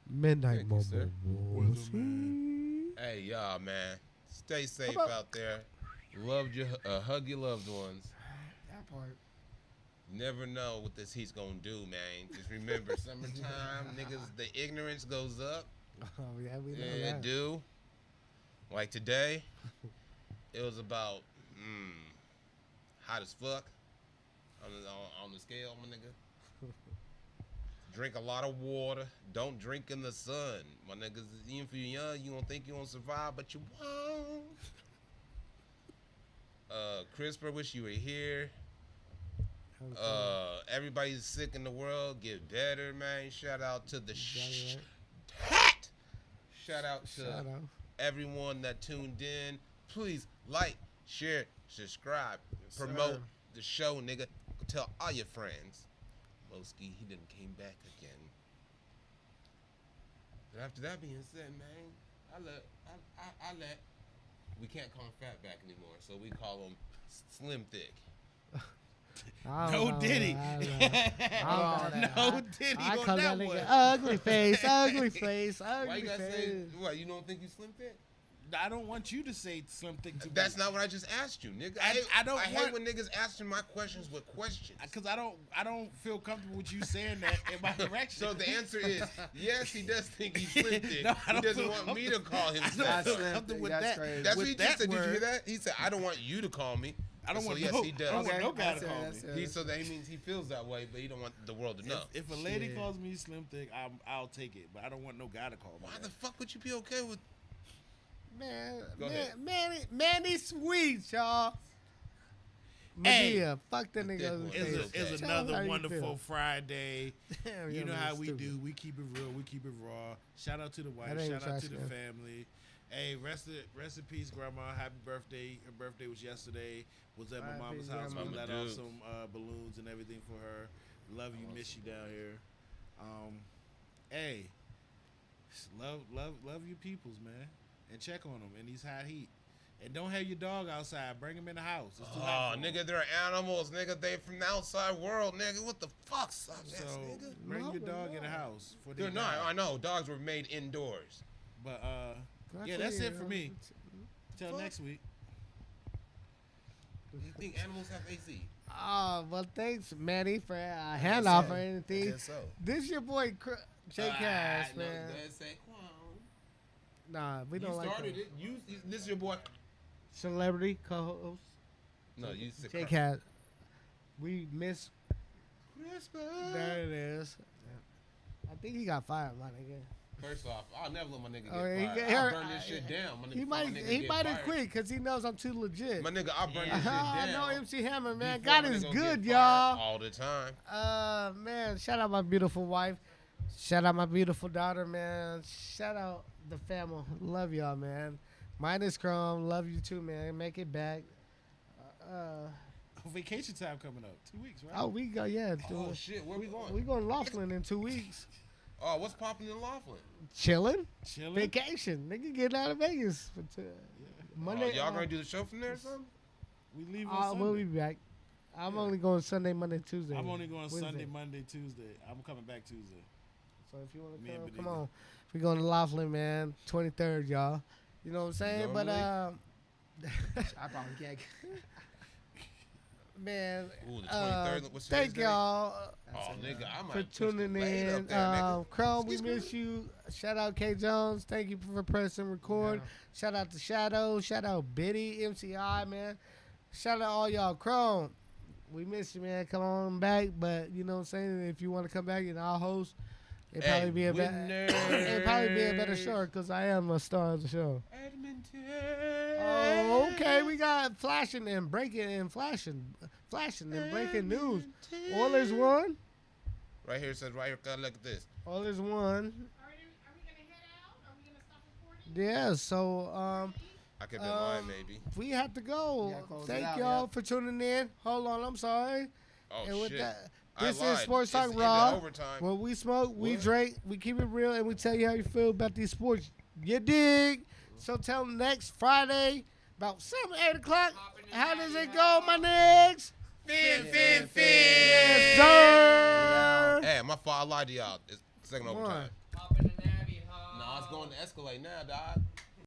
Midnight Thank you, sir. Moment. Hey, y'all, man. Stay safe about- out there. Love your, hug your loved ones. That part. Never know what this heat's gonna do, man. Just remember, summertime, niggas, the ignorance goes up. Oh yeah, we know Yeah, that. it do. Like today, it was about hot as fuck on the scale, my nigga. Drink a lot of water. Don't drink in the sun, my niggas. Even if you're young, you don't think you gonna survive, but you won't. CRISPR, wish you were here. Everybody's sick in the world. Get better, man. Shout out to the hat. Shout out to Shout out. everyone that tuned in. Please like, share, subscribe, sir. promote the show, nigga. Tell all your friends. Moski, he done came back again. But after that being said, man, I let. We can't call him Fatback anymore, so we call him Slim Thick. No Diddy. No Diddy I on call that that one. nigga ugly face, ugly face, Why ugly you gotta say? face. What? You don't think you Slim Thick? I don't want you to say something to That's me. not what I just asked you, nigga. I don't I hate want- when niggas answer my questions with questions. Because I don't feel comfortable with you saying that in my direction. So the answer is yes, he does think he's Slim Thick. No, I He don't doesn't feel want me to call him I Slim don't Thick. feel Slim comfortable Thick, with that's that. crazy. That's with what he that just said. Did you hear word. that? He said, I don't want you to call me. I don't So want yes, no, he does. I don't want Okay, no guy to that's call it, me. that's it. He so that he means he feels that way, but he don't want the world to know. If a lady Shit. calls me Slim Thick, I'll take it. But I don't want no guy to call me. Why that. the fuck would you be okay with? Man, Go ahead. Manny sweet, y'all. Hey. Medea, fuck that nigga. Dick ugly one. face. It's Okay. it's Tell 'em how another you wonderful feel. Friday. Damn, You y'all know niggas how we stupid. do. We keep it real. We keep it raw. Shout out to the wife. That ain't Shout out to trash, the man. family. Hey, rest in peace, Grandma. Happy birthday. Her birthday was yesterday. Was at my Happy mama's house. We Grandma. let Mama off Dukes. some balloons and everything for her. Love you. Miss you down here. Hey, love your peoples, man. And check on them in these hot heat. And don't have your dog outside. Bring him in the house. It's too Oh, hot for 'em. nigga, they're animals, nigga. They from the outside world, nigga. What the fuck, sucks, So nigga? bring No, your they're dog in the not. house. For They're these not. dogs. I know. Dogs were made indoors. But Good yeah, for that's you, it for me. Till Fuck. next week. You think animals have AC? Oh, well, thanks, Manny, for a handoff or I anything. guess so. This your boy, Jay Cash, no, man. that's Saquon. Nah, we You don't like started that. it. This is your boy. Celebrity co-host, No, you said Jay Cash. We miss. Christmas. There it is. I think he got fired, my nigga. First off, I'll never let my nigga get Oh, yeah, he fired. got- I'll burn this shit down. My nigga, He before my might nigga he get might have fired. quit because he knows I'm too legit. My nigga, I'll burn this shit I down. know MC Hammer, man. before God my is nigga good, get y'all. fired all the time. Man, shout out my beautiful wife. Shout out my beautiful daughter, man. Shout out the family. Love y'all, man. Minus Chrome. Love you too, man. Make it back. Vacation time coming up. 2 weeks, right? Oh, we go, yeah. Oh shit, where we going? We going to Laughlin in 2 weeks. Oh, what's popping in Laughlin? Chilling. Chilling. Vacation. Nigga getting out of Vegas. For Monday. Y'all gonna do the show from there or something? We leave on Sunday. We'll be back. I'm only going Sunday, Monday, Tuesday. I'm only going Wednesday. Sunday, Monday, Tuesday. I'm coming back Tuesday. So if you want Me to and come, Benita. come on. We going to Laughlin, man. 23rd, y'all. You know what I'm saying? But Normally? I probably can't. man, Ooh, the 23rd. What's thank today's date? y'all Oh, nigga, I might for push the tuning blade in. up there, nigga. Chrome, we Excuse me. miss you. Shout out K Jones. Thank you for pressing record. Yeah. Shout out to Shadow. Shout out Biddy, MCI, man. Shout out all y'all. Chrome, we miss you, man. Come on back. But you know what I'm saying? If you want to come back and I'll host, it'd Hey, probably be a it'd probably be a better winners. show because I am a star of the show. Edmonton. Oh, okay. We got flashing and breaking and flashing and breaking news. Oilers won. Right here it says right here. God, look at this. Oilers won. Are we gonna head out? Are we gonna stop recording? Yeah. So I could be lying, maybe. we have to go. Yeah, close it Thank out, y'all yeah. for tuning in. Hold on. I'm sorry. Oh and with shit. that, I this is lied. Sports Talk It's the Raw. end of overtime. When we smoke, we What? drink, we keep it real, and we tell you how you feel about these sports. You dig? So till next Friday, about 7, 8 o'clock. How does it go, my niggas? Fin. Yes, sir. Hey, my fault. I lied to y'all. It's second Come overtime. on. Hop in the Navy, huh? No, it's going to escalate now, dog.